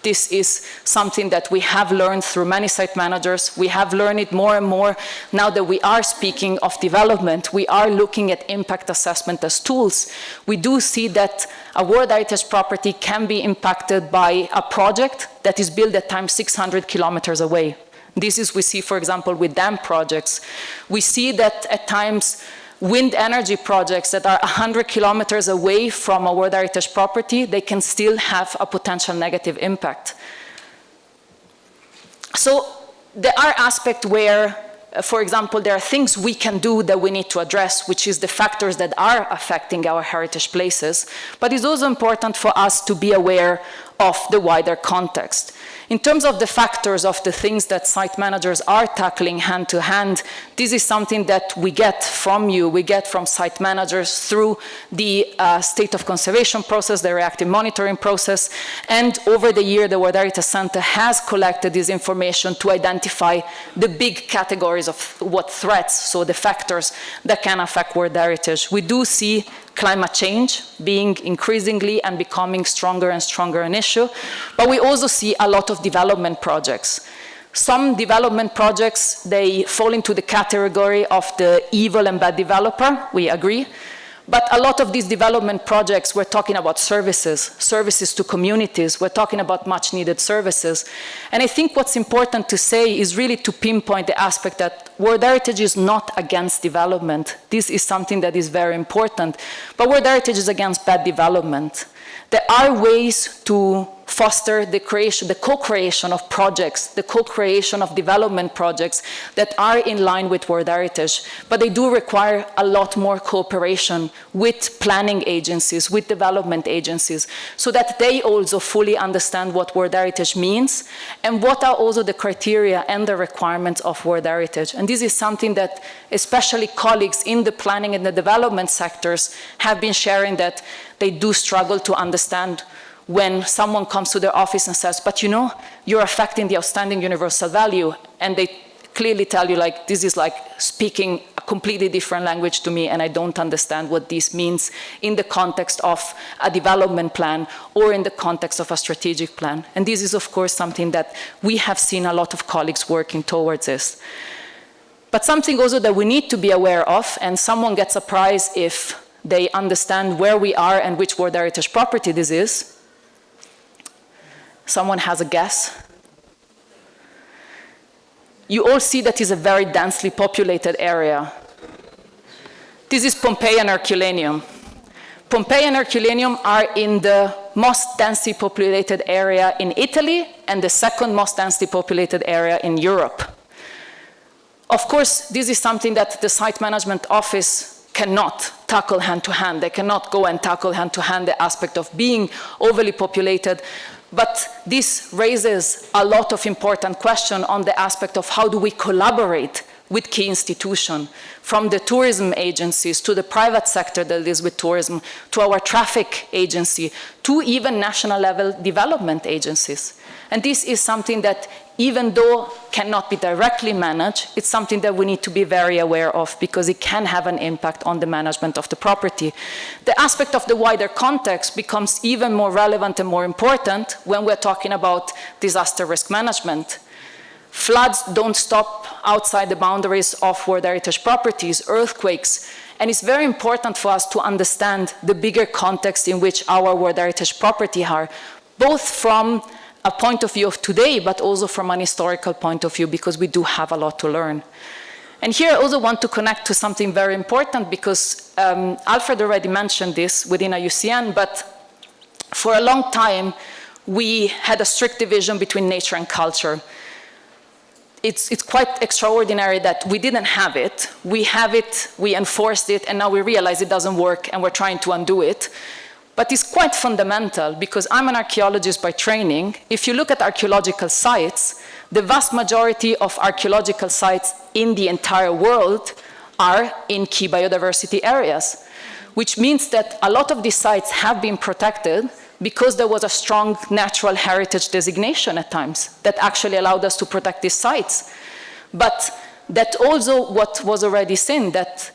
This is something that we have learned through many site managers. We have learned it more and more now that we are speaking of development. We are looking at impact assessment as tools. We do see that a World Heritage property can be impacted by a project that is built at times 600 kilometers away. This is we see, for example, with dam projects. We see that at times wind energy projects that are 100 kilometers away from a World Heritage property, they can still have a potential negative impact. So there are aspects where, for example, there are things we can do that we need to address, which is the factors that are affecting our heritage places. But it's also important for us to be aware of the wider context. In terms of the factors of the things that site managers are tackling hand to hand, this is something that we get from you, we get from site managers through the state of conservation process, the reactive monitoring process, and over the year the World Heritage Center has collected this information to identify the big categories of what threats, so the factors that can affect World Heritage. We do see climate change being increasingly and becoming stronger and stronger an issue, but we also see a lot of development projects. Some development projects, they fall into the category of the evil and bad developer, we agree, but a lot of these development projects, we're talking about services to communities, we're talking about much needed services. And I think what's important to say is really to pinpoint the aspect that World Heritage is not against development. This is something that is very important, but World Heritage is against bad development. There are ways to foster the creation, the co-creation of projects, the co-creation of development projects that are in line with World Heritage, but they do require a lot more cooperation with planning agencies, with development agencies, so that they also fully understand what World Heritage means and what are also the criteria and the requirements of World Heritage. And this is something that especially colleagues in the planning and the development sectors have been sharing, that they do struggle to understand when someone comes to their office and says, but you know, you're affecting the outstanding universal value. And they clearly tell you, like, this is like speaking a completely different language to me, and I don't understand what this means in the context of a development plan or in the context of a strategic plan. And this is, of course, something that we have seen a lot of colleagues working towards this. But something also that we need to be aware of, and someone gets a prize if they understand where we are and which World Heritage property this is. Someone has a guess? You all see that it's a very densely populated area. This is Pompeii and Herculaneum. Pompeii and Herculaneum are in the most densely populated area in Italy and the second most densely populated area in Europe. Of course, this is something that the site management office cannot tackle hand to hand. They cannot go and tackle hand to hand the aspect of being overly populated. But this raises a lot of important questions on the aspect of how do we collaborate with key institutions, from the tourism agencies to the private sector that is with tourism, to our traffic agency, to even national level development agencies. And this is something that, even though cannot be directly managed, it's something that we need to be very aware of, because it can have an impact on the management of the property. The aspect of the wider context becomes even more relevant and more important when we're talking about disaster risk management. Floods don't stop outside the boundaries of World Heritage properties, earthquakes, and it's very important for us to understand the bigger context in which our World Heritage property are, both from a point of view of today, but also from an historical point of view, because we do have a lot to learn. And here I also want to connect to something very important, because Alfred already mentioned this within IUCN, but for a long time, we had a strict division between nature and culture. It's quite extraordinary that we didn't have it. We have it, we enforced it, and now we realize it doesn't work and we're trying to undo it. But it's quite fundamental because I'm an archaeologist by training. If you look at archaeological sites, the vast majority of archaeological sites in the entire world are in key biodiversity areas, which means that a lot of these sites have been protected because there was a strong natural heritage designation at times that actually allowed us to protect these sites. But that also what was already seen, that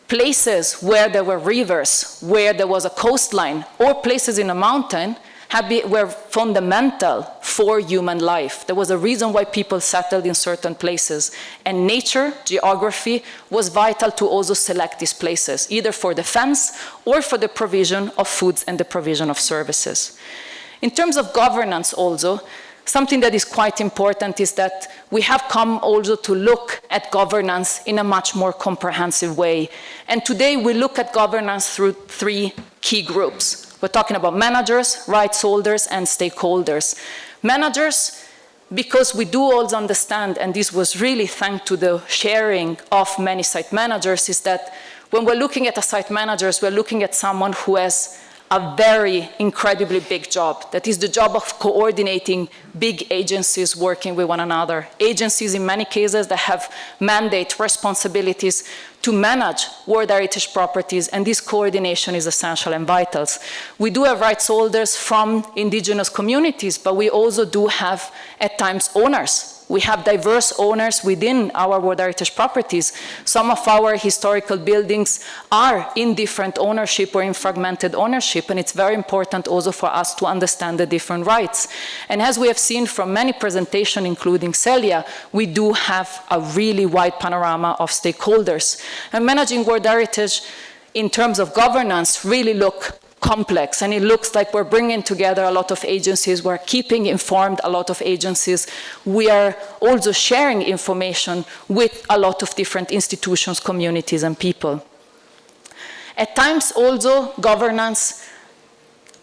places where there were rivers, where there was a coastline, or places in a mountain were fundamental for human life. There was a reason why people settled in certain places. And nature, geography, was vital to also select these places, either for defense or for the provision of foods and the provision of services. In terms of governance also, something that is quite important is that we have come also to look at governance in a much more comprehensive way. And today we look at governance through 3 key groups. We're talking about managers, rights holders, and stakeholders. Managers, because we do also understand, and this was really thanks to the sharing of many site managers, is that when we're looking at a site manager, we're looking at someone who has a very incredibly big job. That is the job of coordinating big agencies working with one another. Agencies in many cases that have mandate responsibilities to manage World Heritage properties, and this coordination is essential and vital. We do have rights holders from indigenous communities, but we also do have at times owners. We have diverse owners within our World Heritage properties. Some of our historical buildings are in different ownership or in fragmented ownership, and it's very important also for us to understand the different rights. And as we have seen from many presentations, including Celia, we do have a really wide panorama of stakeholders. And managing World Heritage in terms of governance really look complex, and it looks like we're bringing together a lot of agencies, we're keeping informed a lot of agencies, we are also sharing information with a lot of different institutions, communities, and people. At times also, governance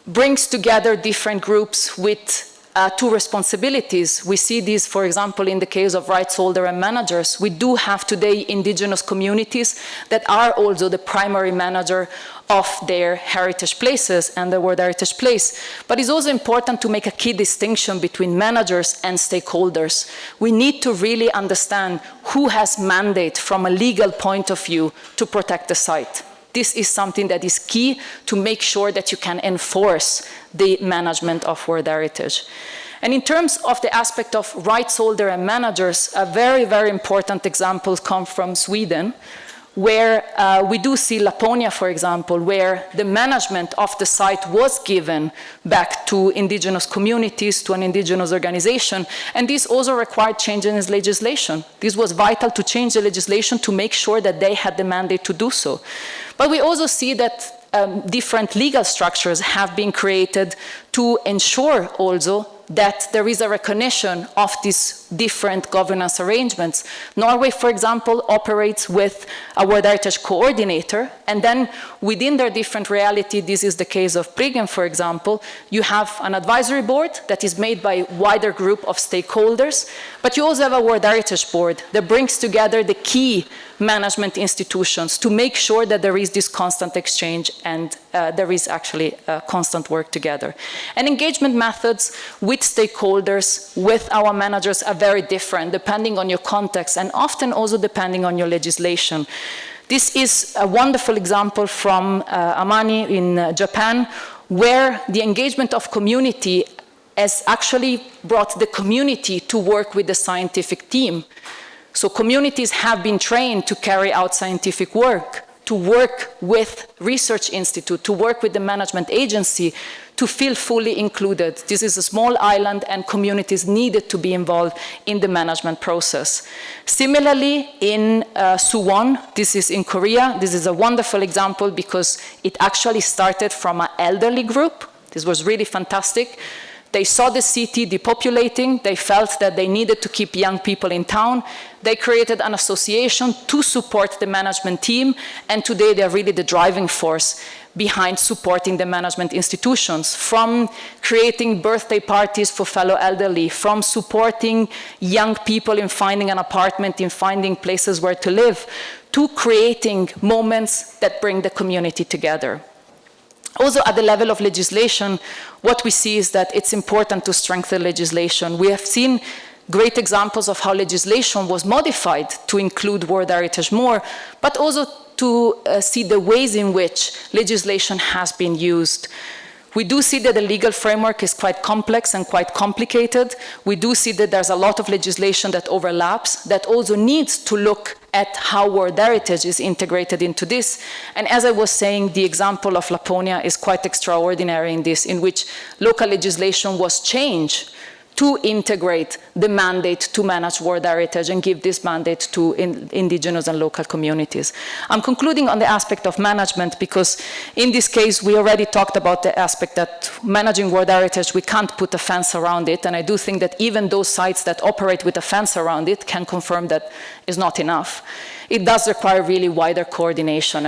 brings together different groups with 2 responsibilities. We see this, for example, in the case of rights holder and managers. We do have today indigenous communities that are also the primary manager of their heritage places and the World Heritage Place. But it's also important to make a key distinction between managers and stakeholders. We need to really understand who has mandate from a legal point of view to protect the site. This is something that is key to make sure that you can enforce the management of World Heritage. And in terms of the aspect of rights holder and managers, a very, very important example comes from Sweden, where we do see Laponia, for example, where the management of the site was given back to indigenous communities, to an indigenous organization, and this also required changing its legislation. This was vital to change the legislation to make sure that they had the mandate to do so. But we also see that different legal structures have been created to ensure also that there is a recognition of these different governance arrangements. Norway, for example, operates with a World Heritage coordinator, and then within their different reality, this is the case of Briggen, for example, you have an advisory board that is made by a wider group of stakeholders, but you also have a World Heritage board that brings together the key management institutions to make sure that there is this constant exchange and there is actually constant work together. And engagement methods with stakeholders, with our managers are very different depending on your context and often also depending on your legislation. This is a wonderful example from Amani in Japan, where the engagement of community has actually brought the community to work with the scientific team. So communities have been trained to carry out scientific work, to work with research institute, to work with the management agency, to feel fully included. This is a small island and communities needed to be involved in the management process. Similarly, in Suwon, this is in Korea, this is a wonderful example because it actually started from an elderly group. This was really fantastic. They saw the city depopulating. They felt that they needed to keep young people in town. They created an association to support the management team, and today they're really the driving force, behind supporting the management institutions, from creating birthday parties for fellow elderly, from supporting young people in finding an apartment, in finding places where to live, to creating moments that bring the community together. Also, at the level of legislation, what we see is that it's important to strengthen legislation. We have seen great examples of how legislation was modified to include World Heritage more, but also to see the ways in which legislation has been used. We do see that the legal framework is quite complex and quite complicated. We do see that there's a lot of legislation that overlaps, that also needs to look at how World Heritage is integrated into this. And as I was saying, the example of Laponia is quite extraordinary in this, in which local legislation was changed to integrate the mandate to manage World Heritage and give this mandate to indigenous and local communities. I'm concluding on the aspect of management because in this case we already talked about the aspect that managing World Heritage, we can't put a fence around it, and I do think that even those sites that operate with a fence around it can confirm that is not enough. It does require really wider coordination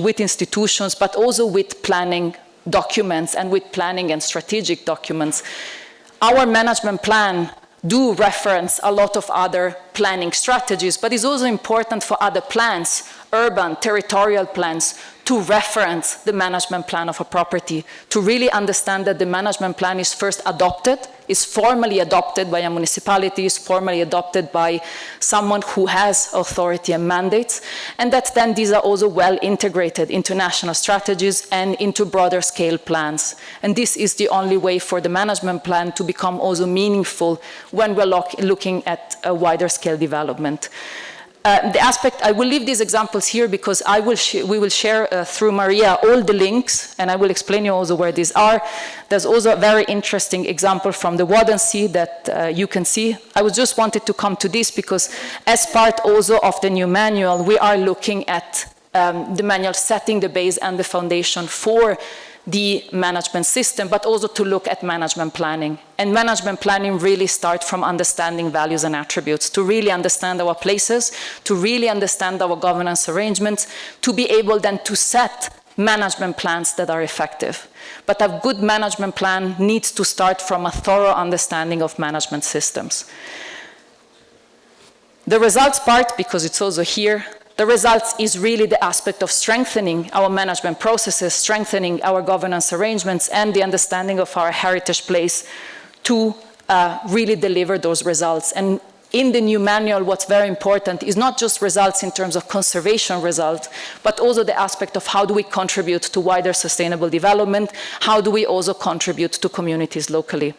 with institutions, but also with planning documents and with planning and strategic documents. Our management plan do reference a lot of other planning strategies, but it's also important for other plans, urban, territorial plans, to reference the management plan of a property, to really understand that the management plan is first adopted, is formally adopted by a municipality, is formally adopted by someone who has authority and mandates, and that then these are also well integrated into national strategies and into broader scale plans. And this is the only way for the management plan to become also meaningful when we're looking at a wider scale development. The aspect, I will leave these examples here because we will share through Maria all the links, and I will explain you also where these are. There's also a very interesting example from the Wadden Sea that you can see. I just wanted to come to this because as part also of the new manual, we are looking at the manual setting the base and the foundation for the management system, but also to look at management planning. And management planning really starts from understanding values and attributes, to really understand our places, to really understand our governance arrangements, to be able then to set management plans that are effective. But a good management plan needs to start from a thorough understanding of management systems. The results part, because it's also here, the results is really the aspect of strengthening our management processes, strengthening our governance arrangements, and the understanding of our heritage place to really deliver those results. And in the new manual, what's very important is not just results in terms of conservation results, but also the aspect of how do we contribute to wider sustainable development, how do we also contribute to communities locally.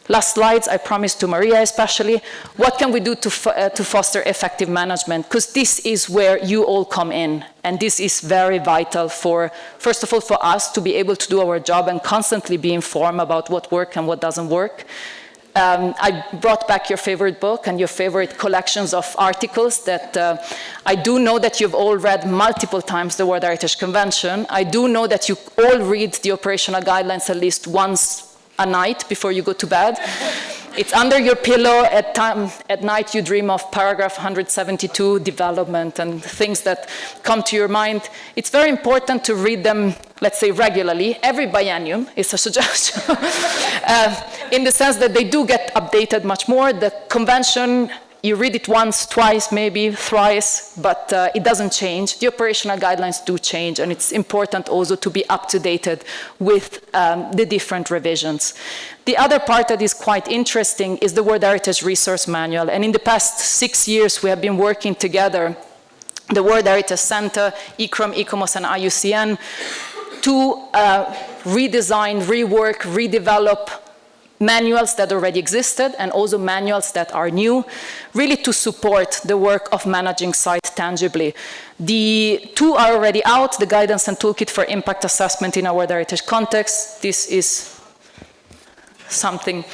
Last slides, I promised to Maria especially, what can we do to foster effective management? Because this is where you all come in. And this is very vital for, first of all, for us to be able to do our job and constantly be informed about what works and what doesn't work. I brought back your favorite book and your favorite collections of articles that I do know that you've all read multiple times the World Heritage Convention. I do know that you all read the operational guidelines at least once a night before you go to bed. It's under your pillow. At night you dream of paragraph 172, development, and things that come to your mind. It's very important to read them, let's say, regularly. Every biennium is a suggestion, in the sense that they do get updated much more. The convention, you read it once, twice, maybe thrice, but it doesn't change. The operational guidelines do change, and it's important also to be up to date with the different revisions. The other part that is quite interesting is the World Heritage Resource Manual, and in the past 6 years we have been working together, the World Heritage Center, ICROM, ICOMOS, and IUCN, to redesign, rework, redevelop manuals that already existed and also manuals that are new, really to support the work of managing sites tangibly. The two are already out, the Guidance and Toolkit for Impact Assessment in a World Heritage Context. This is something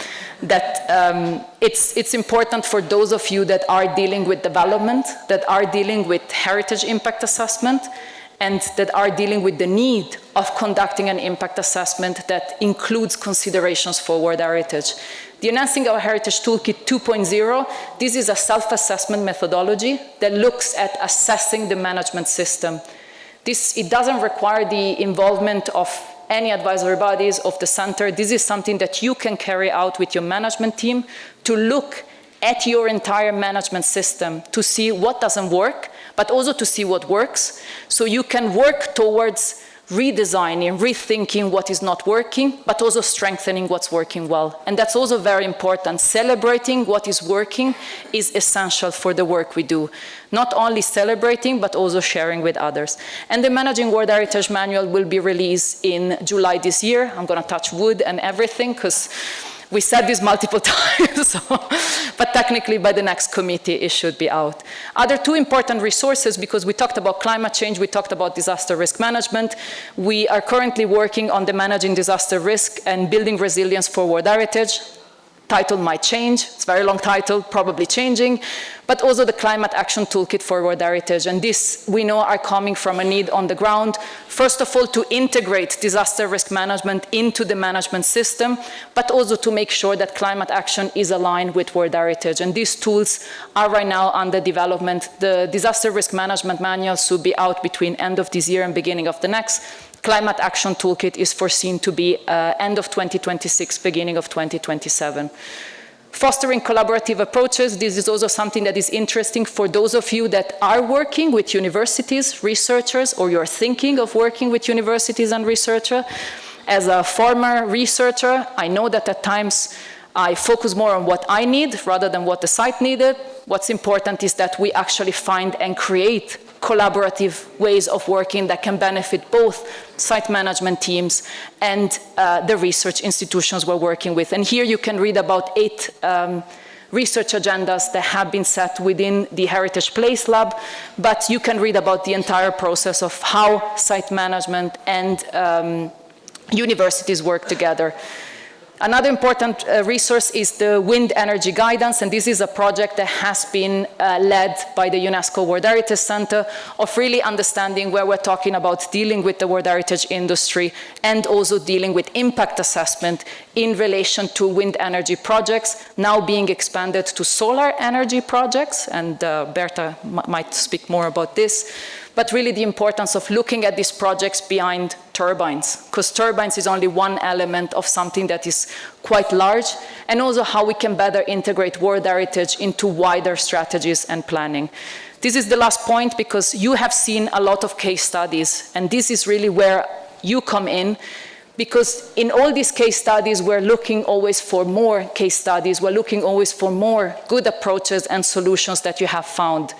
that it's important for those of you that are dealing with development, that are dealing with heritage impact assessment, and that are dealing with the need of conducting an impact assessment that includes considerations for World Heritage. The Enhancing Our Heritage Toolkit 2.0, this is a self-assessment methodology that looks at assessing the management system. It doesn't require the involvement of any advisory bodies of the center. This is something that you can carry out with your management team to look at your entire management system to see what doesn't work, but also to see what works. So you can work towards redesigning, rethinking what is not working, but also strengthening what's working well. And that's also very important. Celebrating what is working is essential for the work we do. Not only celebrating, but also sharing with others. And the Managing World Heritage Manual will be released in July this year. I'm gonna touch wood and everything, because we said this multiple times, but technically by the next committee it should be out. Other two important resources, because we talked about climate change, we talked about disaster risk management. We are currently working on the Managing Disaster Risk and Building Resilience for World Heritage. Title might change, it's a very long title, probably changing, but also the Climate Action Toolkit for World Heritage. And this, we know, are coming from a need on the ground. First of all, to integrate disaster risk management into the management system, but also to make sure that climate action is aligned with World Heritage. And these tools are right now under development. The Disaster Risk Management Manual should be out between end of this year and beginning of the next. Climate Action Toolkit is foreseen to be end of 2026, beginning of 2027. Fostering collaborative approaches, this is also something that is interesting for those of you that are working with universities, researchers, or you're thinking of working with universities and researchers. As a former researcher, I know that at times I focus more on what I need rather than what the site needed. What's important is that we actually find and create collaborative ways of working that can benefit both site management teams and the research institutions we're working with. And here you can read about 8 research agendas that have been set within the Heritage Place Lab, but you can read about the entire process of how site management and universities work together. Another important resource is the Wind Energy Guidance, and this is a project that has been led by the UNESCO World Heritage Center of really understanding where we're talking about dealing with the World Heritage industry and also dealing with impact assessment in relation to wind energy projects, now being expanded to solar energy projects, and Berta might speak more about this. But really the importance of looking at these projects behind turbines, because turbines is only one element of something that is quite large, and also how we can better integrate World Heritage into wider strategies and planning. This is the last point, because you have seen a lot of case studies, and this is really where you come in, because in all these case studies, we're looking always for more case studies, we're looking always for more good approaches and solutions that you have found.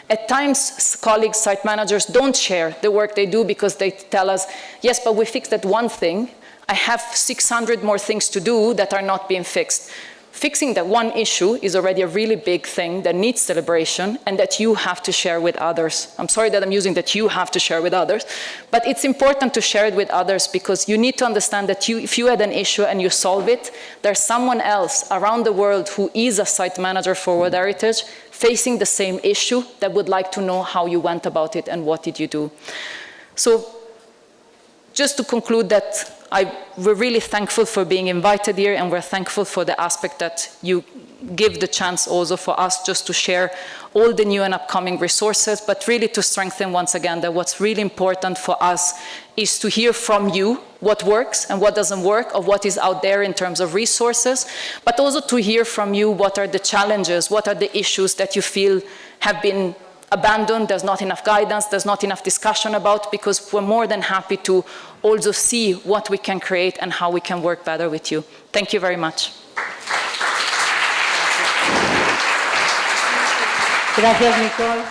At times, colleagues, site managers don't share the work they do because they tell us, yes, but we fixed that one thing. I have 600 more things to do that are not being fixed. Fixing that one issue is already a really big thing that needs celebration and that you have to share with others. I'm sorry that I'm using that you have to share with others, but it's important to share it with others because you need to understand that if you had an issue and you solve it, there's someone else around the world who is a site manager for World Heritage facing the same issue that would like to know how you went about it and what did you do. So just to conclude that we're really thankful for being invited here, and we're thankful for the aspect that you give the chance also for us just to share all the new and upcoming resources, but really to strengthen once again that what's really important for us is to hear from you what works and what doesn't work, of what is out there in terms of resources, but also to hear from you what are the challenges, what are the issues that you feel have been abandoned, there's not enough guidance, there's not enough discussion about, because we're more than happy to also see what we can create and how we can work better with you. Thank you very much. Gracias, Nicole.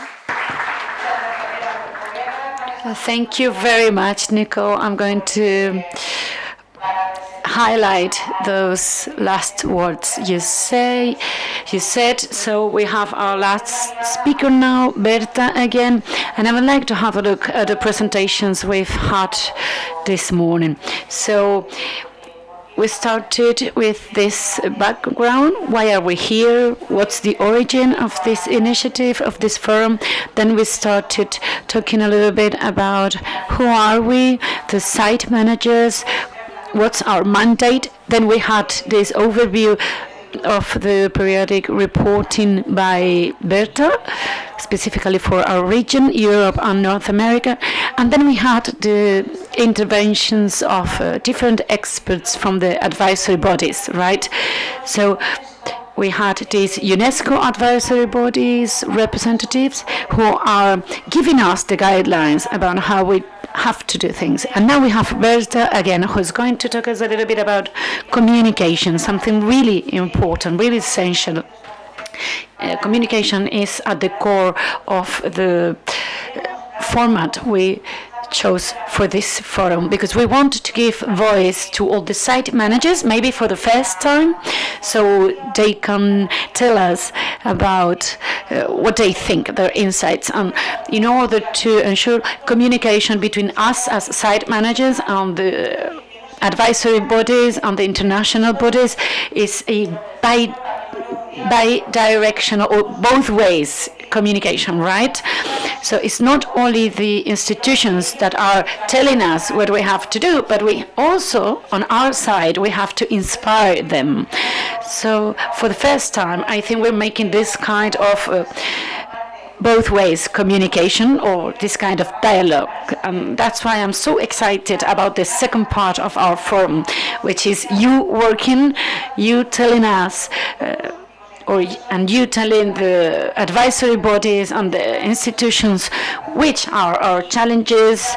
Thank you very much, Nicole. I'm going to highlight those last words you said. So we have our last speaker now, Berta again, and I would like to have a look at the presentations we've had this morning. So we started with this background. Why are we here? What's the origin of this initiative, of this forum? Then we started talking a little bit about who are we, the site managers, what's our mandate. Then we had this overview of the periodic reporting by Berta. specifically for our region, Europe and North America. And then we had the interventions of different experts from the advisory bodies, right? So we had these UNESCO advisory bodies, representatives, who are giving us the guidelines about how we have to do things. And now we have Berta again, who's going to talk us a little bit about communication, something really important, really essential. Communication is at the core of the format we chose for this forum, because we want to give voice to all the site managers, maybe for the first time, so they can tell us about what they think, their insights, and in order to ensure communication between us as site managers and the advisory bodies and the international bodies is a bi-directional or both ways communication, right? So it's not only the institutions that are telling us what we have to do, but we also, on our side, we have to inspire them. So for the first time, I think we're making this kind of both ways communication, or this kind of dialogue. That's why I'm so excited about the second part of our forum, which is you working, you telling us, and you telling the advisory bodies and the institutions which are our challenges,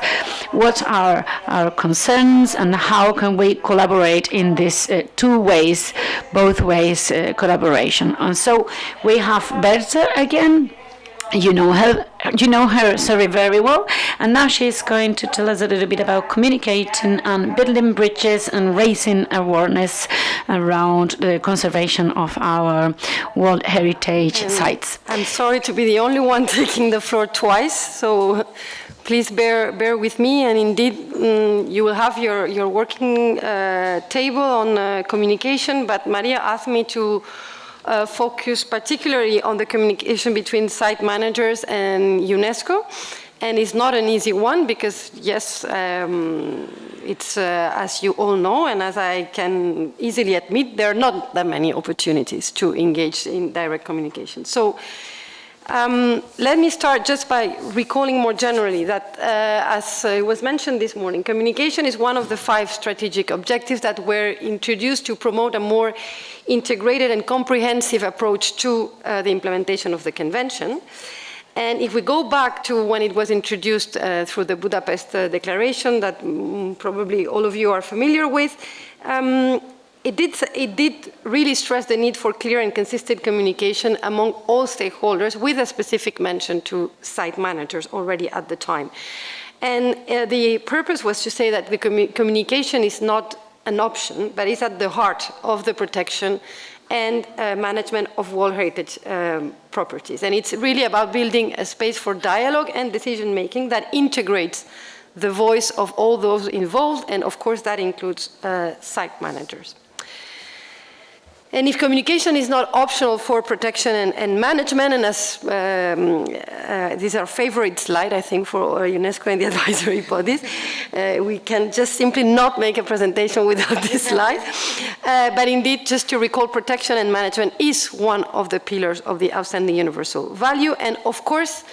what are our concerns, and how can we collaborate in this two ways, both ways collaboration. And so we have Berta again. You know her, very well, and now she's going to tell us a little bit about communicating and building bridges and raising awareness around the conservation of our World Heritage Sites. I'm sorry to be the only one taking the floor twice, so please bear with me. And indeed, you will have your working table on communication, but Maria asked me to focus particularly on the communication between site managers and UNESCO. And it's not an easy one because, yes, it's, as you all know, and as I can easily admit, there are not that many opportunities to engage in direct communication. So let me start just by recalling more generally that, as was mentioned this morning, communication is one of the 5 strategic objectives that were introduced to promote a more integrated and comprehensive approach to the implementation of the convention. And if we go back to when it was introduced through the Budapest Declaration that probably all of you are familiar with, it did really stress the need for clear and consistent communication among all stakeholders, with a specific mention to site managers already at the time. And the purpose was to say that the communication is not an option, but is at the heart of the protection and management of World Heritage properties. And it's really about building a space for dialogue and decision-making that integrates the voice of all those involved, and of course that includes site managers. And if communication is not optional for protection and management, and as this is our favorite slide, I think, for UNESCO and the advisory bodies, we can just simply not make a presentation without this slide. But indeed, just to recall, protection and management is one of the pillars of the outstanding universal value. And of course,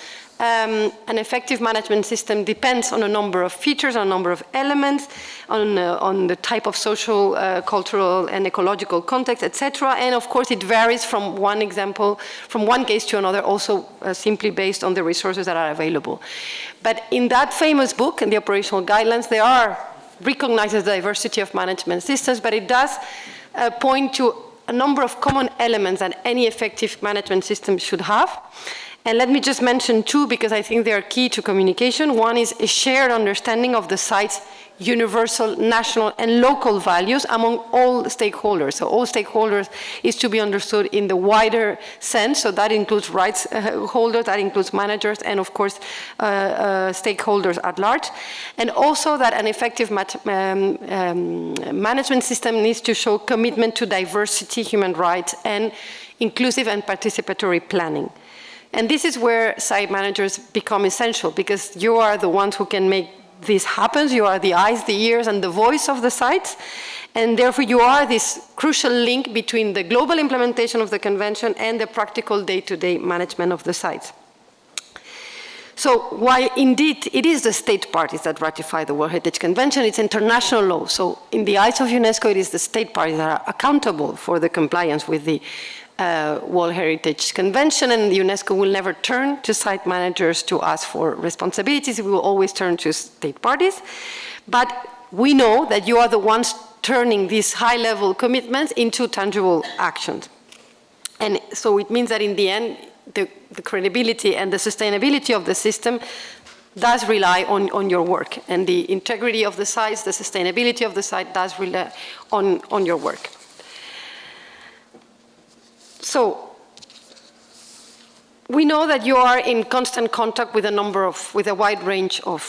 an effective management system depends on a number of features, on a number of elements, on the type of social, cultural, and ecological context, etc. And of course, it varies from one case to another, also simply based on the resources that are available. But in that famous book, in the operational guidelines, there are recognized the diversity of management systems, but it does point to a number of common elements that any effective management system should have. And let me just mention 2 because I think they are key to communication. One is a shared understanding of the site's universal, national, and local values among all stakeholders. So all stakeholders is to be understood in the wider sense. So that includes rights holders, that includes managers, and of course stakeholders at large. And also that an effective management system needs to show commitment to diversity, human rights, and inclusive and participatory planning. And this is where site managers become essential, because you are the ones who can make this happen. You are the eyes, the ears, and the voice of the sites. And therefore, you are this crucial link between the global implementation of the convention and the practical day-to-day management of the sites. So while indeed it is the state parties that ratify the World Heritage Convention, it's international law. So in the eyes of UNESCO, it is the state parties that are accountable for the compliance with the World Heritage Convention, and UNESCO will never turn to site managers to ask for responsibilities. We will always turn to state parties. But we know that you are the ones turning these high-level commitments into tangible actions. And so it means that in the end, the credibility and the sustainability of the system does rely on your work. And the integrity of the sites, the sustainability of the site does rely on your work. So we know that you are in constant contact with a wide range of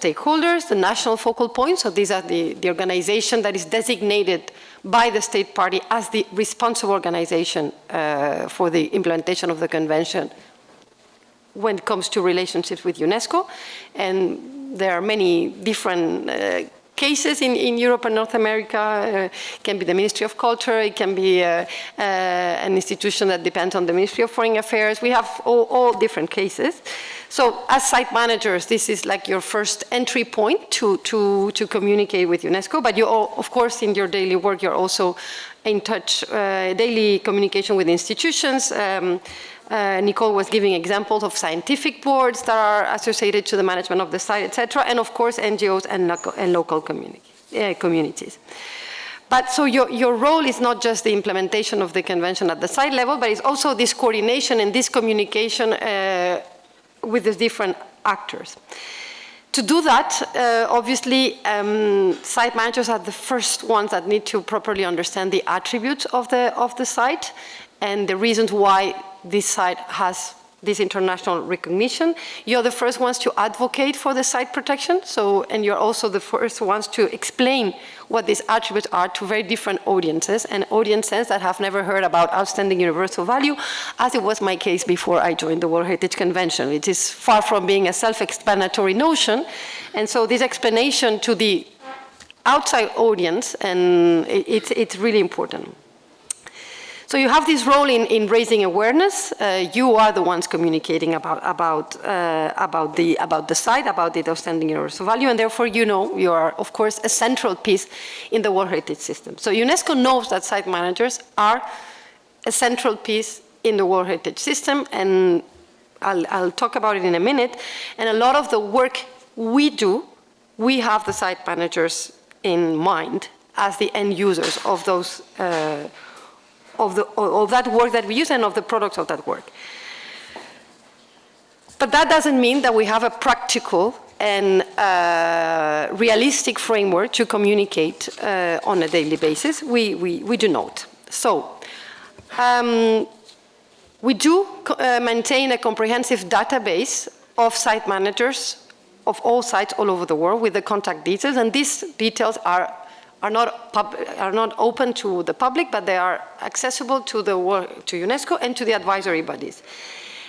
stakeholders, the national focal points. So these are the organization that is designated by the state party as the responsible organization for the implementation of the convention when it comes to relationships with UNESCO. And there are many different cases in Europe and North America. It can be the Ministry of Culture, it can be an institution that depends on the Ministry of Foreign Affairs. We have all different cases. So as site managers, this is like your first entry point to communicate with UNESCO, but you, of course, in your daily work, you're also in touch, daily communication with institutions. Nicole was giving examples of scientific boards that are associated to the management of the site, etc., and of course NGOs and local communities. But so your role is not just the implementation of the convention at the site level, but it's also this coordination and this communication with the different actors. To do that, obviously, site managers are the first ones that need to properly understand the attributes of the site and the reasons why this site has this international recognition. You're the first ones to advocate for the site protection, and you're also the first ones to explain what these attributes are to very different audiences, and audiences that have never heard about outstanding universal value, as it was my case before I joined the World Heritage Convention. It is far from being a self-explanatory notion, and so this explanation to the outside audience, and it's really important. So you have this role in raising awareness. You are the ones communicating about the site, about the outstanding universal value, and therefore you are, of course, a central piece in the World Heritage system. So UNESCO knows that site managers are a central piece in the World Heritage system, and I'll talk about it in a minute. And a lot of the work we do, we have the site managers in mind as the end users of those. Of that work that we use and of the products of that work. But that doesn't mean that we have a practical and realistic framework to communicate on a daily basis. We do not. So we do maintain a comprehensive database of site managers of all sites all over the world with the contact details, and these details are not open to the public, but they are accessible to UNESCO and to the advisory bodies.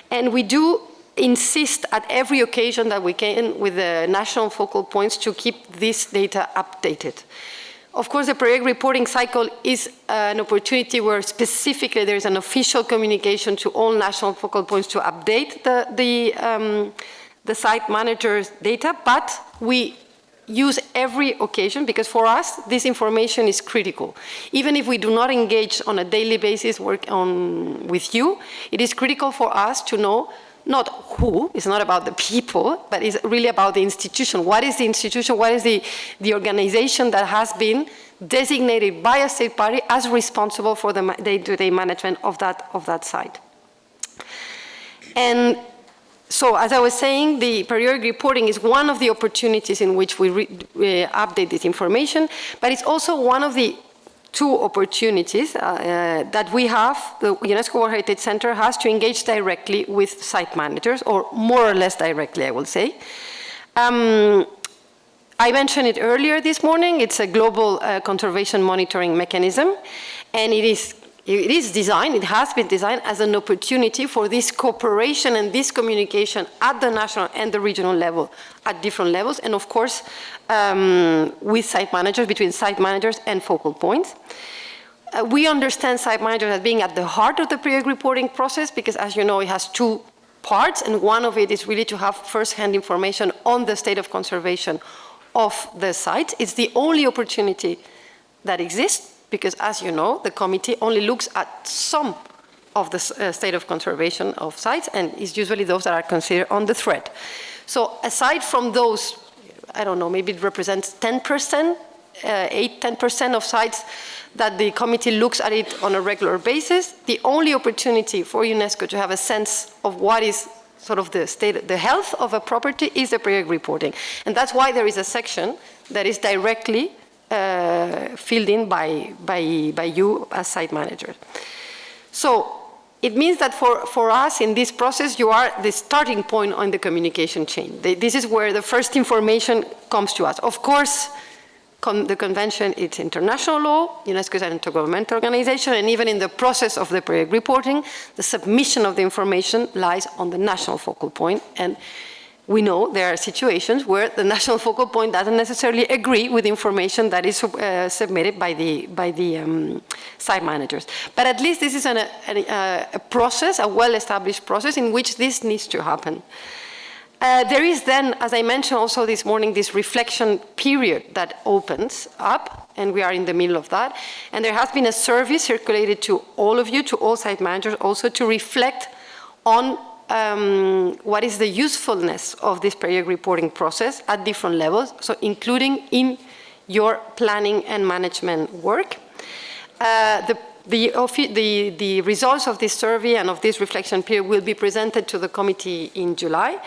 And we do insist at every occasion that we can with the national focal points to keep this data updated. Of course, the periodic reporting cycle is an opportunity where specifically there is an official communication to all national focal points to update the site manager's data, but we use every occasion, because for us, this information is critical. Even if we do not engage on a daily basis with you, it is critical for us to know not who, it's not about the people, but it's really about the institution. What is the institution, what is the organization that has been designated by a state party as responsible for the day-to-day management of that site. And so, as I was saying, the periodic reporting is one of the opportunities in which we update this information, but it's also one of the two opportunities that we have, the UNESCO World Heritage Center has to engage directly with site managers, or more or less directly, I will say. I mentioned it earlier this morning. It's a global conservation monitoring mechanism, and it has been designed as an opportunity for this cooperation and this communication at the national and the regional level, at different levels, and of course, with site managers, between site managers and focal points. We understand site managers as being at the heart of the periodic reporting process, because as you know, it has two parts, and one of it is really to have first-hand information on the state of conservation of the site. It's the only opportunity that exists, because as you know, the committee only looks at some of the state of conservation of sites, and it's usually those that are considered on the thread. So aside from those, I don't know, maybe it represents 10%, 8-10% of sites that the committee looks at it on a regular basis. The only opportunity for UNESCO to have a sense of what is sort of the state, the health of a property is the periodic reporting. And that's why there is a section that is directly filled in by you as site manager. So it means that for us in this process, you are the starting point on the communication chain. This is where the first information comes to us. Of course, the convention, it's international law, UNESCO is an intergovernmental organization, and even in the process of the periodic reporting, the submission of the information lies on the national focal point. And we know there are situations where the national focal point doesn't necessarily agree with information that is submitted by the site managers. But at least this is a process, a well-established process in which this needs to happen. There is then, as I mentioned also this morning, this reflection period that opens up, and we are in the middle of that. And there has been a survey circulated to all of you, to all site managers, also to reflect on what is the usefulness of this periodic reporting process at different levels, so including in your planning and management work. The results of this survey and of this reflection period will be presented to the committee in July.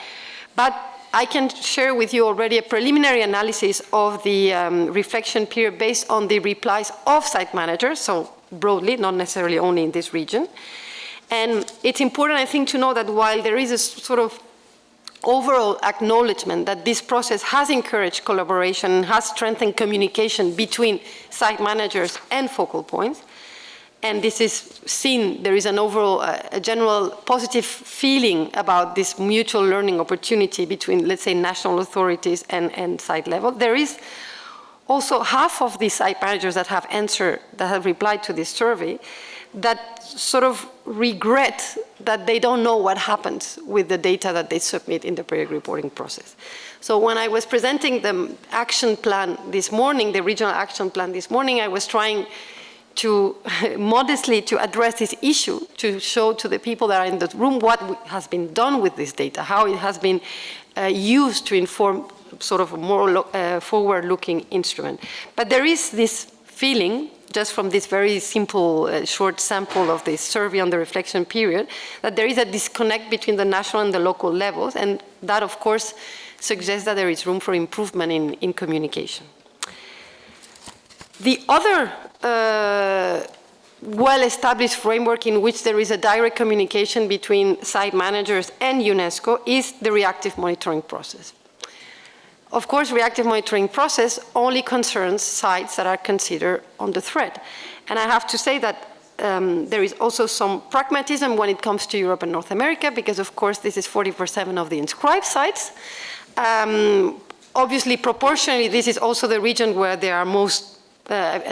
But I can share with you already a preliminary analysis of the reflection period based on the replies of site managers, so broadly, not necessarily only in this region. And it's important, I think, to know that while there is a sort of overall acknowledgement that this process has encouraged collaboration, has strengthened communication between site managers and focal points, and this is seen, there is an overall, a general positive feeling about this mutual learning opportunity between, let's say, national authorities and site level. There is also half of the site managers that have answered, that have replied to this survey, that sort of regret that they don't know what happens with the data that they submit in the periodic reporting process. So when I was presenting the action plan this morning, the regional action plan this morning, I was trying to modestly to address this issue, to show to the people that are in the room what has been done with this data, how it has been used to inform sort of a more forward-looking instrument. But there is this feeling, just from this very simple short sample of this survey on the reflection period, that there is a disconnect between the national and the local levels, and that of course suggests that there is room for improvement in communication. The other well-established framework in which there is a direct communication between site managers and UNESCO is the reactive monitoring process. Of course, reactive monitoring process only concerns sites that are considered on the thread. And I have to say that there is also some pragmatism when it comes to Europe and North America, because of course this is 40% of the inscribed sites. Obviously, proportionally, this is also the region where there are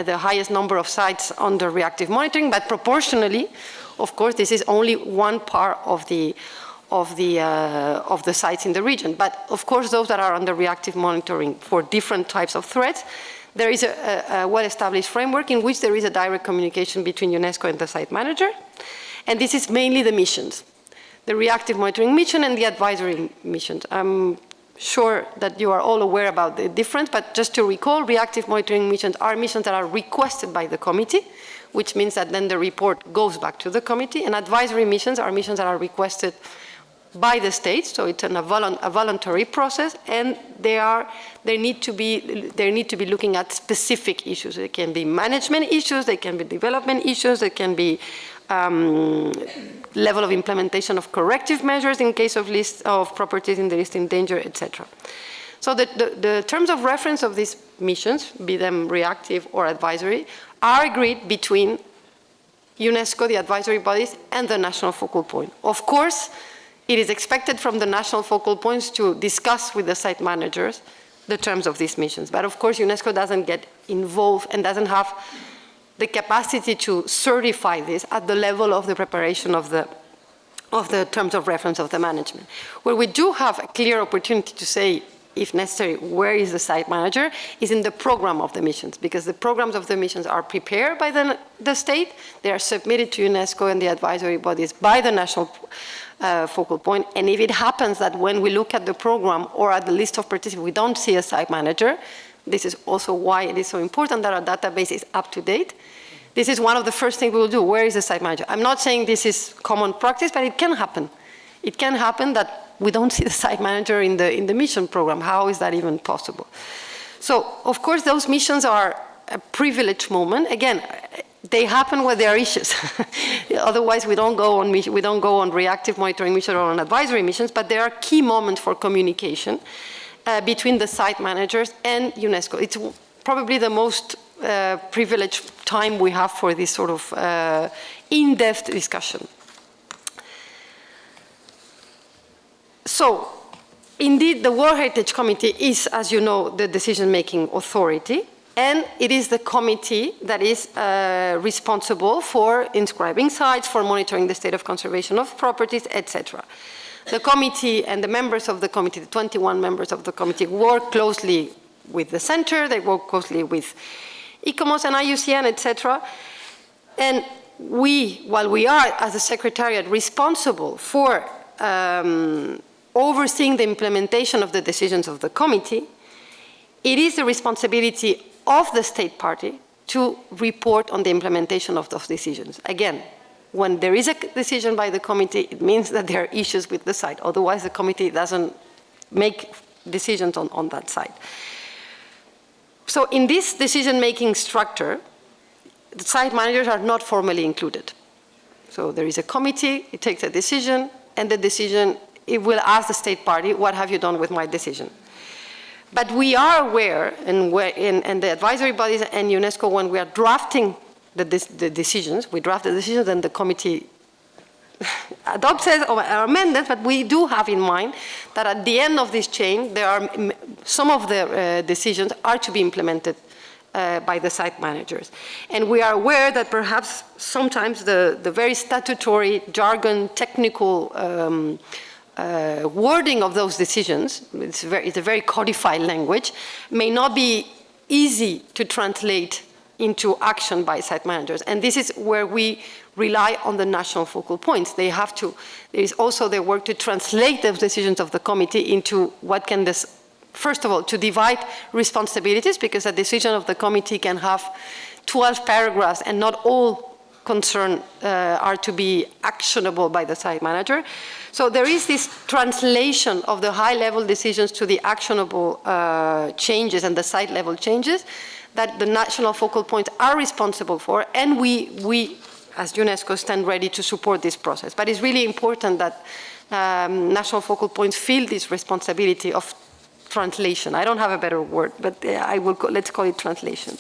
the highest number of sites under reactive monitoring, but proportionally, of course, this is only one part of the sites in the region. But of course, those that are under reactive monitoring for different types of threats, there is a well-established framework in which there is a direct communication between UNESCO and the site manager. And this is mainly the missions, the reactive monitoring mission and the advisory missions. I'm sure that you are all aware about the difference, but just to recall, reactive monitoring missions are missions that are requested by the committee, which means that then the report goes back to the committee, and advisory missions are missions that are requested by the states, so it's a voluntary process, and they need to be looking at specific issues. They can be management issues, they can be development issues, they can be level of implementation of corrective measures in case of list of properties in the list in danger, etc. So the terms of reference of these missions, be them reactive or advisory, are agreed between UNESCO, the advisory bodies, and the national focal point. Of course, it is expected from the national focal points to discuss with the site managers the terms of these missions. But of course, UNESCO doesn't get involved and doesn't have the capacity to certify this at the level of the preparation of the of the terms of reference of the management. Where we do have a clear opportunity to say, if necessary, where is the site manager, is in the program of the missions, because the programs of the missions are prepared by the state, they are submitted to UNESCO and the advisory bodies by the national focal point, and if it happens that when we look at the program or at the list of participants, we don't see a site manager, this is also why it is so important that our database is up to date. This is one of the first things we will do. Where is the site manager? I'm not saying this is common practice, but it can happen. It can happen that we don't see the site manager in the mission program. How is that even possible? So, of course, those missions are a privileged moment. Again, they happen where there are issues. Otherwise, we don't go on reactive monitoring missions or on advisory missions, but there are key moments for communication between the site managers and UNESCO. It's probably the most privileged time we have for this sort of in-depth discussion. So, indeed, the World Heritage Committee is, as you know, the decision-making authority, and it is the committee that is responsible for inscribing sites, for monitoring the state of conservation of properties, etc. The committee and the members of the committee, the 21 members of the committee, work closely with the center, they work closely with ICOMOS and IUCN, etc. And we, while we are, as a secretariat, responsible for overseeing the implementation of the decisions of the committee, it is the responsibility of the state party to report on the implementation of those decisions. Again, when there is a decision by the committee, it means that there are issues with the site. Otherwise, the committee doesn't make decisions on that site. So in this decision-making structure, the site managers are not formally included. So there is a committee, it takes a decision, and the decision, it will ask the state party, what have you done with my decision? But we are aware, and the advisory bodies and UNESCO, when we are drafting the decisions, we draft the decisions and the committee adopts it or amends it, but we do have in mind that at the end of this chain, there are some of the decisions are to be implemented by the site managers. And we are aware that perhaps sometimes the very statutory, jargon, technical wording of those decisions, it's a very codified language, may not be easy to translate into action by site managers. And this is where we rely on the national focal points. They have to, there is also their work to translate the decisions of the committee into what can this, first of all, to divide responsibilities, because a decision of the committee can have 12 paragraphs and not all concern are to be actionable by the site manager. So there is this translation of the high-level decisions to the actionable changes and the site-level changes that the national focal points are responsible for, and we as UNESCO stand ready to support this process. But it's really important that national focal points feel this responsibility of translation. I don't have a better word, but let's call it translation.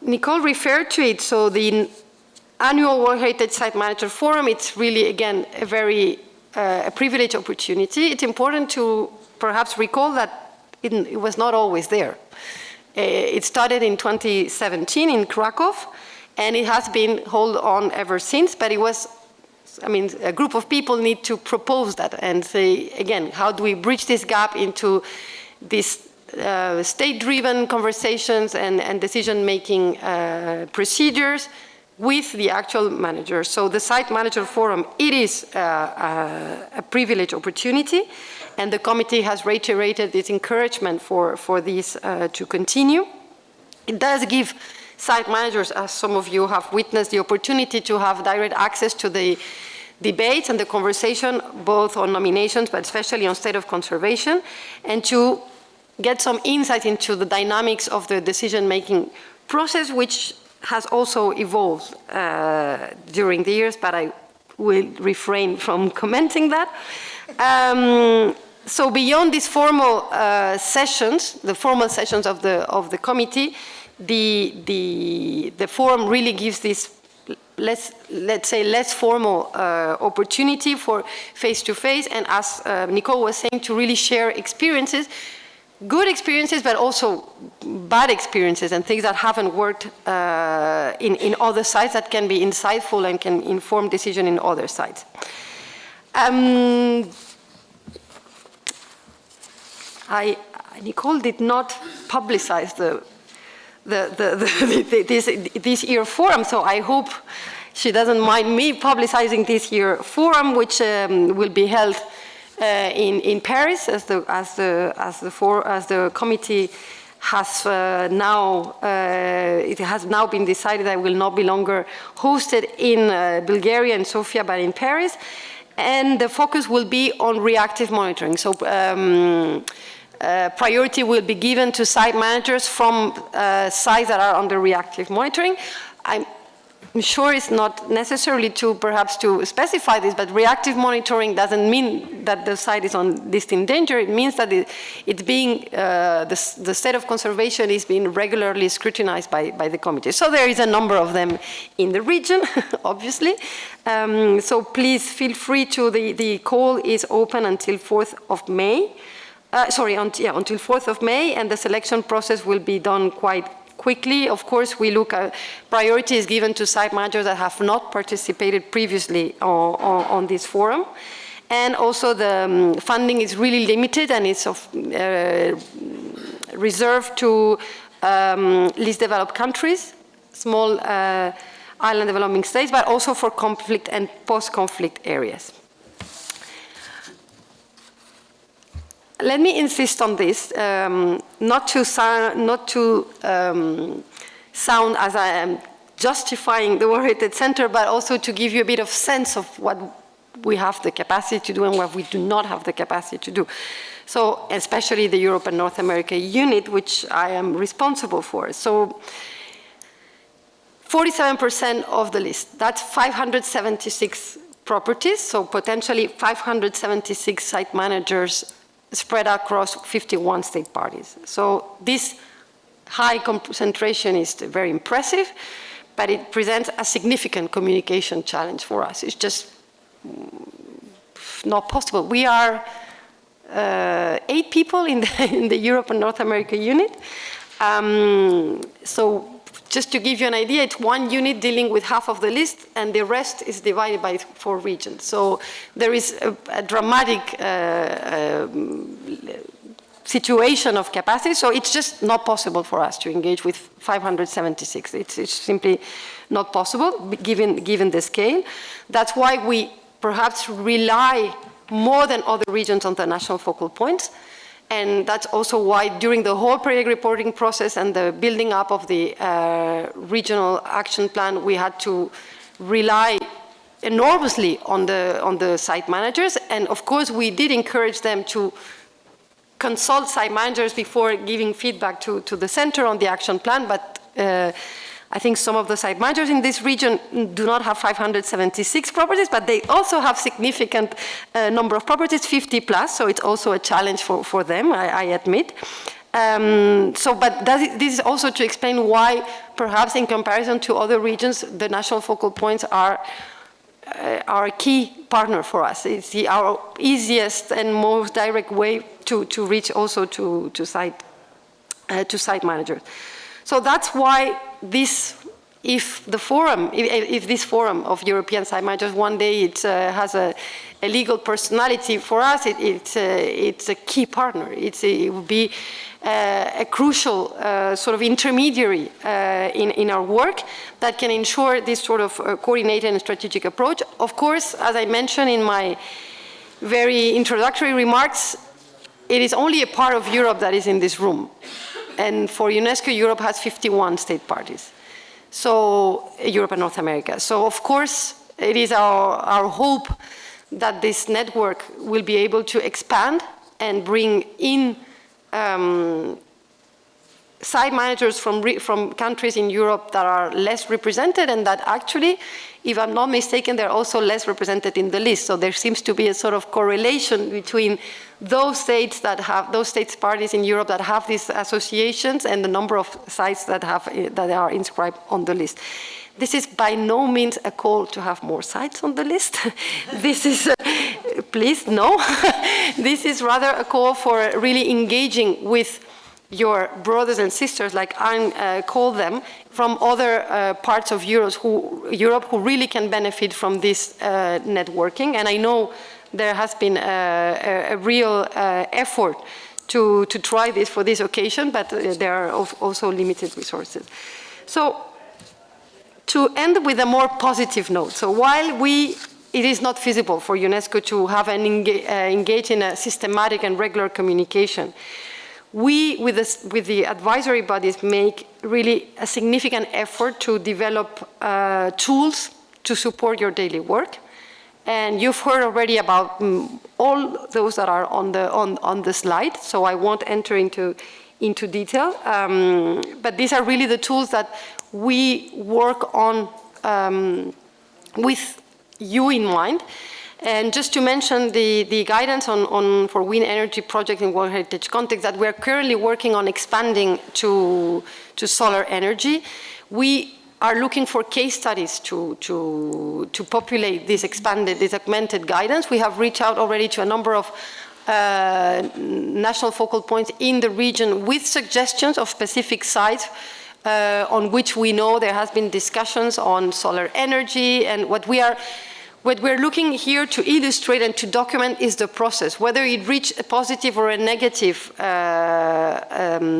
Nicole referred to it, so the annual World Heritage Site Manager Forum, it's really, again, a very privileged opportunity. It's important to perhaps recall that it was not always there. It started in 2017 in Krakow, and it has been held on ever since, but it was, I mean, a group of people need to propose that and say, again, how do we bridge this gap into these state-driven conversations and decision-making procedures with the actual managers. So the Site Manager Forum, it is a privileged opportunity, and the committee has reiterated its encouragement for this to continue. It does give site managers, as some of you have witnessed, the opportunity to have direct access to the debates and the conversation, both on nominations, but especially on state of conservation, and to get some insight into the dynamics of the decision-making process, which has also evolved during the years, but I will refrain from commenting that. So beyond these formal sessions, the formal sessions of the committee, the forum really gives this, let's say, less formal opportunity for face-to-face, and as Nicole was saying, to really share experiences good experiences, but also bad experiences and things that haven't worked in other sites that can be insightful and can inform decision in other sites. Nicole did not publicize this year forum, so I hope she doesn't mind me publicizing this year forum, which will be held in Paris, as the committee has it has now been decided that it will not be longer hosted in Bulgaria and Sofia, but in Paris, and the focus will be on reactive monitoring. So. Priority will be given to site managers from sites that are under reactive monitoring. I'm sure it's not necessarily perhaps to specify this, but reactive monitoring doesn't mean that the site is on list in danger. It means that it's being, the state of conservation is being regularly scrutinized by the committee. So there is a number of them in the region, obviously. So please feel free to, the call is open until 4th of May. Until 4th of May, and the selection process will be done quite quickly. Of course, we look at priority is given to site managers that have not participated previously on this forum. And also the funding is really limited and it's reserved to least developed countries, small island developing states, but also for conflict and post-conflict areas. Let me insist on this, not to sound as I am justifying the World Heritage Center, but also to give you a bit of sense of what we have the capacity to do and what we do not have the capacity to do. So, especially the Europe and North America unit, which I am responsible for. So, 47% of the list, that's 576 properties, so potentially 576 site managers spread across 51 state parties. So this high concentration is very impressive, but it presents a significant communication challenge for us. It's just not possible. We are 8 people in the Europe and North America unit. So just to give you an idea, it's one unit dealing with half of the list, and the rest is divided by 4 regions. So there is a dramatic situation of capacity. So it's just not possible for us to engage with 576. It's simply not possible, given the scale. That's why we perhaps rely more than other regions on the national focal points. And that's also why during the whole periodic reporting process and the building up of the regional action plan, we had to rely enormously on the site managers. And of course, we did encourage them to consult site managers before giving feedback to the center on the action plan. But I think some of the site managers in this region do not have 576 properties, but they also have significant number of properties, 50 plus, so it's also a challenge for them, I admit. But this is also to explain why, perhaps in comparison to other regions, the national focal points are a key partner for us. It's our easiest and most direct way to reach also to site managers. So that's why if this forum of European site managers one day it has a legal personality for us, it's a key partner. It will be a crucial sort of intermediary in our work that can ensure this sort of coordinated and strategic approach. Of course, as I mentioned in my very introductory remarks, it is only a part of Europe that is in this room. And for UNESCO, Europe has 51 state parties. So, Europe and North America. So, of course, it is our hope that this network will be able to expand and bring in site managers from countries in Europe that are less represented, and that actually, if I'm not mistaken, they're also less represented in the list. So there seems to be a sort of correlation between those states parties in Europe that have these associations and the number of sites that are inscribed on the list. This is by no means a call to have more sites on the list. This is please, no. This is rather a call for really engaging with your brothers and sisters, like I call them, from other parts of Europe who really can benefit from this networking. And I know there has been a real effort to try this for this occasion, but there are also limited resources. So to end with a more positive note, so while it is not feasible for UNESCO to have engage in a systematic and regular communication, we, with the advisory bodies, make really a significant effort to develop tools to support your daily work. And you've heard already about all those that are on the slide, so I won't enter into detail. But these are really the tools that we work on with you in mind. And just to mention the guidance for wind energy project in World Heritage context that we're currently working on expanding to solar energy. We are looking for case studies to populate this augmented guidance. We have reached out already to a number of national focal points in the region with suggestions of specific sites on which we know there has been discussions on solar energy. And what we're looking here to illustrate and to document is the process. Whether it reached a positive or a negative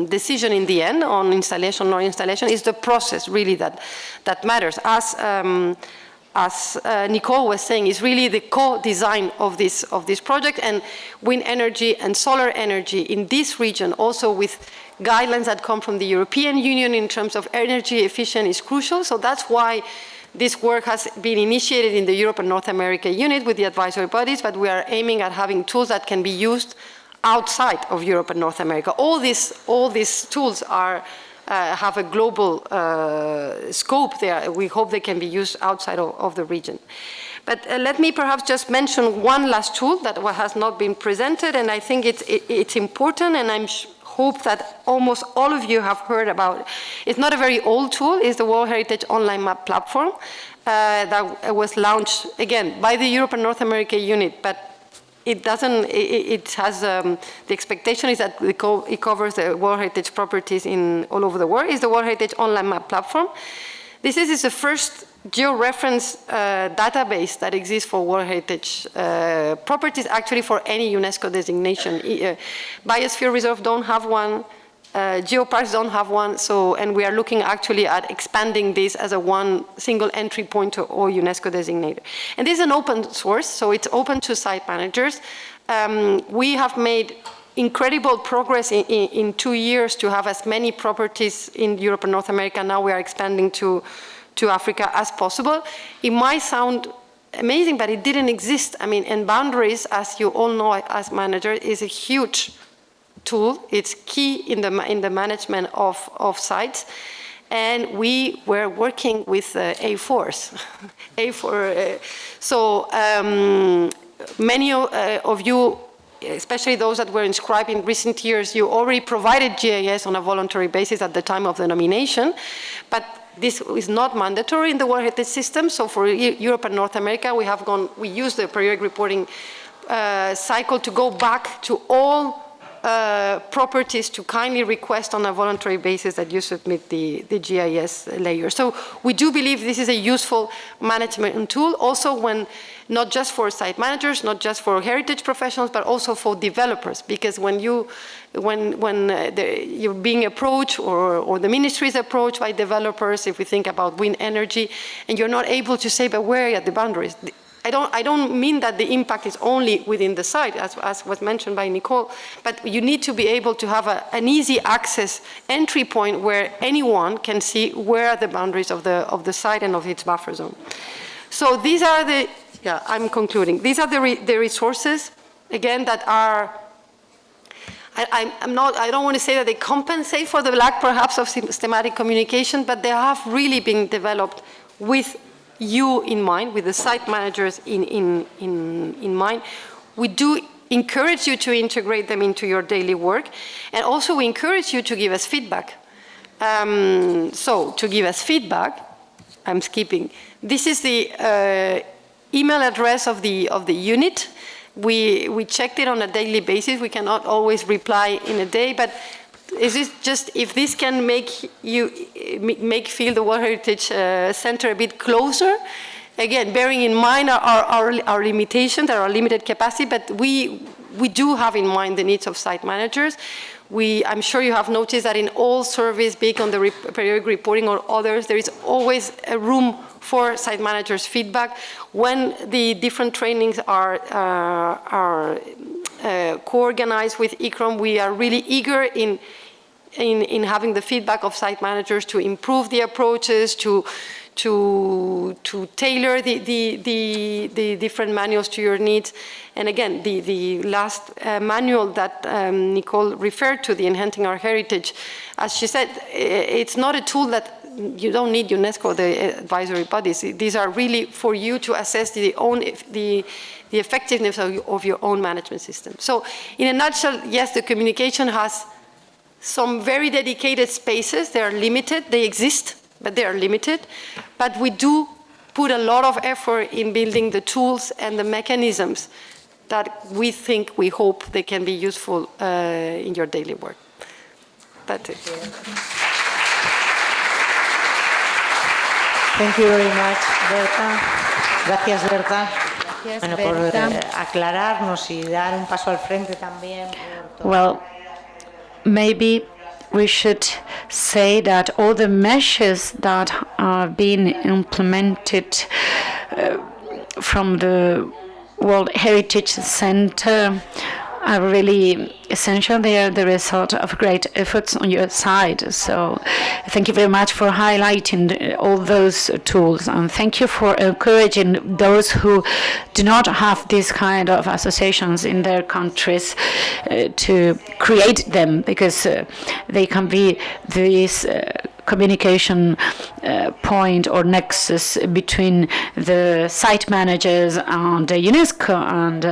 decision in the end on installation or non-installation is the process really that matters. As Nicole was saying, is really the co-design of this project, and wind energy and solar energy in this region, also with guidelines that come from the European Union in terms of energy efficient, is crucial. So that's why this work has been initiated in the Europe and North America unit with the advisory bodies, but we are aiming at having tools that can be used outside of Europe and North America. All these tools have a global scope there. We hope they can be used outside of the region. But let me perhaps just mention one last tool that has not been presented, and I think it's important, and I hope that almost all of you have heard about it. It's not a very old tool. It's the World Heritage Online Map Platform that was launched, again, by the Europe and North America unit, but it doesn't, it has, the expectation is that it covers the World Heritage properties all over the world. It's the World Heritage Online Map Platform. This is the first georeference database that exists for World Heritage properties, actually for any UNESCO designation. Biosphere Reserve don't have one, geoparks don't have one, and we are looking actually at expanding this as one single entry point to all UNESCO designated. And this is an open source, so it's open to site managers. We have made incredible progress in 2 years to have as many properties in Europe and North America. Now we are expanding to Africa as possible. It might sound amazing, but it didn't exist. I mean, and boundaries, as you all know as managers, is a huge tool. It's key in the management of sites. And we were working with A4s. So many of you, especially those that were inscribed in recent years, you already provided GIS on a voluntary basis at the time of the nomination. But this is not mandatory in the World Heritage system. So for Europe and North America, we use the periodic reporting cycle to go back to all properties to kindly request on a voluntary basis that you submit the GIS layer. So we do believe this is a useful management tool, also not just for site managers, not just for heritage professionals, but also for developers. Because when you're being approached or the ministry is approached by developers, if we think about wind energy, and you're not able to say, but where are the boundaries? I don't mean that the impact is only within the site, as was mentioned by Nicole, but you need to be able to have an easy access entry point where anyone can see where are the boundaries of the site and of its buffer zone. So these are I'm concluding. These are the resources, again, that are, I don't want to say that they compensate for the lack perhaps of systematic communication, but they have really been developed with you in mind, with the site managers in mind. We do encourage you to integrate them into your daily work, and also we encourage you to give us feedback. So to give us feedback, I'm skipping. This is the email address of the unit. We checked it on a daily basis. We cannot always reply in a day, but is it just if this can make feel the World Heritage Center a bit closer? Again, bearing in mind our limitations, our limited capacity, but we do have in mind the needs of site managers. I'm sure you have noticed that in all surveys, be it on the periodic reporting or others, there is always a room for site managers' feedback. When the different trainings are co-organized with ICROM, we are really eager in having the feedback of site managers to improve the approaches, to tailor the different manuals to your needs. And again, the last manual that Nicole referred to, the Enhancing Our Heritage, as she said, it's not a tool that you don't need UNESCO, the advisory bodies. These are really for you to assess the effectiveness of your own management system. So in a nutshell, yes, the communication has some very dedicated spaces. They are limited, they exist, but they are limited. But we do put a lot of effort in building the tools and the mechanisms that we hope they can be useful in your daily work. That's it. Thank you very much, Berta. Gracias, Berta. Bueno, por aclararnos y dar un paso al frente también. Well, maybe we should say that all the measures that are being implemented from the World Heritage Center are really essential. They are the result of great efforts on your side. So thank you very much for highlighting all those tools, and thank you for encouraging those who do not have these kind of associations in their countries to create them, because they can be this communication point or nexus between the site managers and the UNESCO and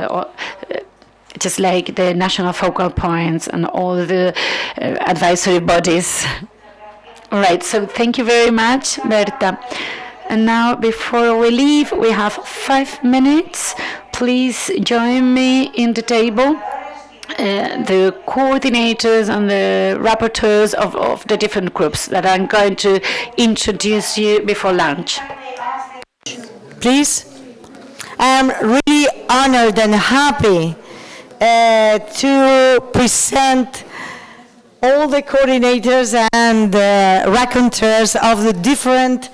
just like the national focal points and all the advisory bodies. All right, so thank you very much, Berta. And now, before we leave, we have 5 minutes. Please join me in the table. The coordinators and the rapporteurs of the different groups that I'm going to introduce you before lunch. Please. I am really honored and happy to present all the coordinators and raconteurs of the different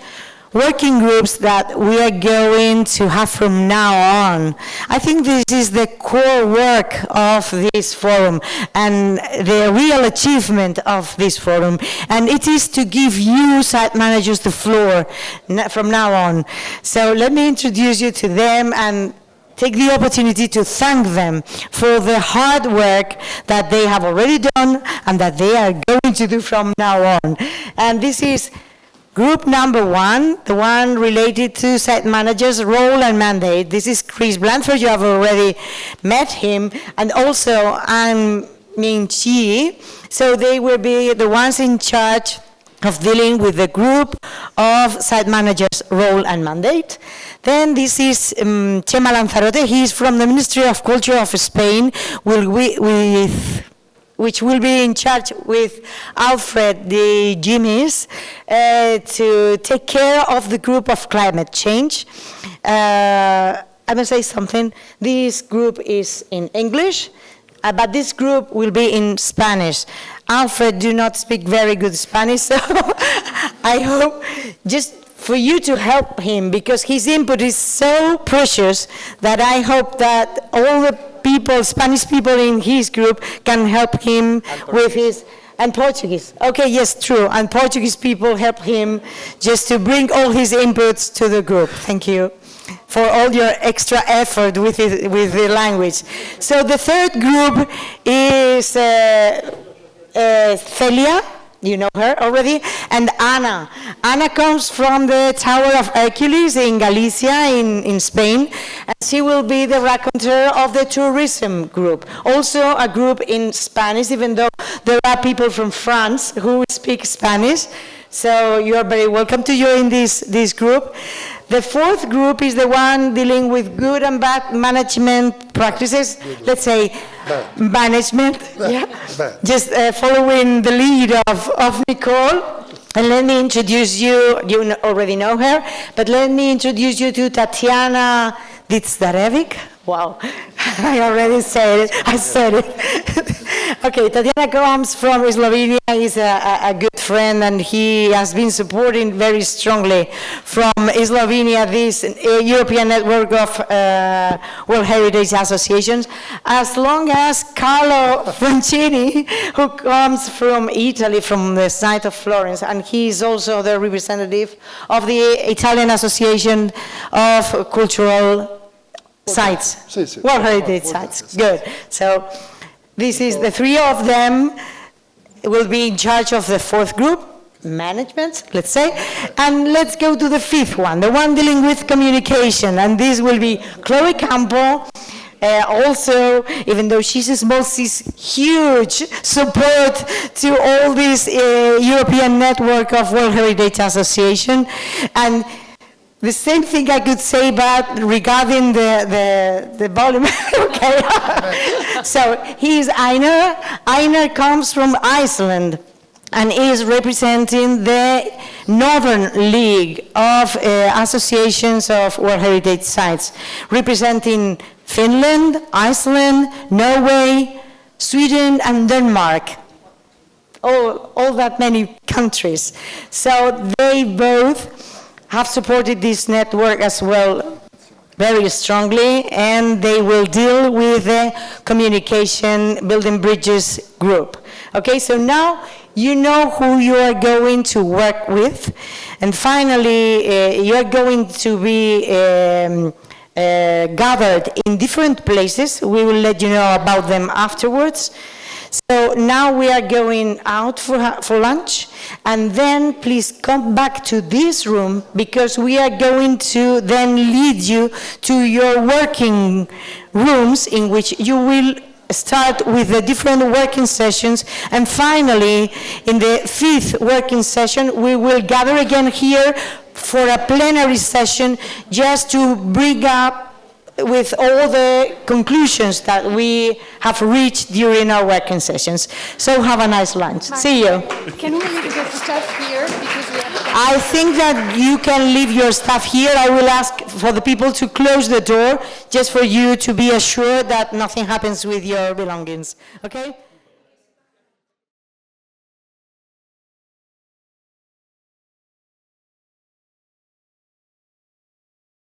working groups that we are going to have from now on. I think this is the core work of this forum and the real achievement of this forum, and it is to give you site managers the floor from now on. So let me introduce you to them and take the opportunity to thank them for the hard work that they have already done and that they are going to do from now on. And this is group number 1, the one related to site managers' role and mandate. This is Chris Blanford, you have already met him, and also Anne Ming Chi. So they will be the ones in charge of dealing with the group of site managers' role and mandate. Then this is Chema Lanzarote. He is from the Ministry of Culture of Spain, which will be in charge with Alfred de Jimis to take care of the group of climate change. I must say something. This group is in English, but this group will be in Spanish. Alfred do not speak very good Spanish, so I hope just for you to help him, because his input is so precious that I hope that all the people, Spanish people in his group can help him with his, and Portuguese. Okay, yes, true, and Portuguese people help him just to bring all his inputs to the group. Thank you for all your extra effort with the language. So the third group is Celia, you know her already, and Ana. Ana comes from the Tower of Hercules in Galicia, in Spain, and she will be the raconteur of the tourism group. Also a group in Spanish, even though there are people from France who speak Spanish, so you are very welcome to join this group. The fourth group is the one dealing with good and bad management practices, let's say, management, yeah, just following the lead of Nicole. And let me introduce you, you already know her, but let me introduce you to Tatiana Ditsdarevic. Wow, I already said it, I said it. Okay, Tatiana comes from Slovenia, he's a good friend, and he has been supporting very strongly from Slovenia this European network of World Heritage Associations, as long as Carlo Francini, who comes from Italy, from the site of Florence, and he is also the representative of the Italian Association of Cultural Sites, World Heritage Sites. Good. So this is the three of them will be in charge of the fourth group, management, let's say. And let's go to the fifth one, the one dealing with communication. And this will be Chloe Campbell. Also, even though she's small, she's huge support to all this European network of World Heritage Association. And the same thing I could say about regarding the volume. Okay. So he's Einar. Einar comes from Iceland and is representing the Northern League of associations of World Heritage Sites, representing Finland, Iceland, Norway, Sweden, and Denmark. All that many countries. So they both have supported this network as well very strongly, and they will deal with the communication building bridges group. Okay, so now you know who you are going to work with, and finally you are going to be gathered in different places. We will let you know about them afterwards. So now we are going out for lunch, and then please come back to this room, because we are going to then lead you to your working rooms, in which you will start with the different working sessions, and finally in the fifth working session we will gather again here for a plenary session, just to bring up with all the conclusions that we have reached during our working sessions. So have a nice lunch. See you. Can we leave the stuff here? Because we have I think that you can leave your stuff here. I will ask for the people to close the door, just for you to be assured that nothing happens with your belongings. Okay?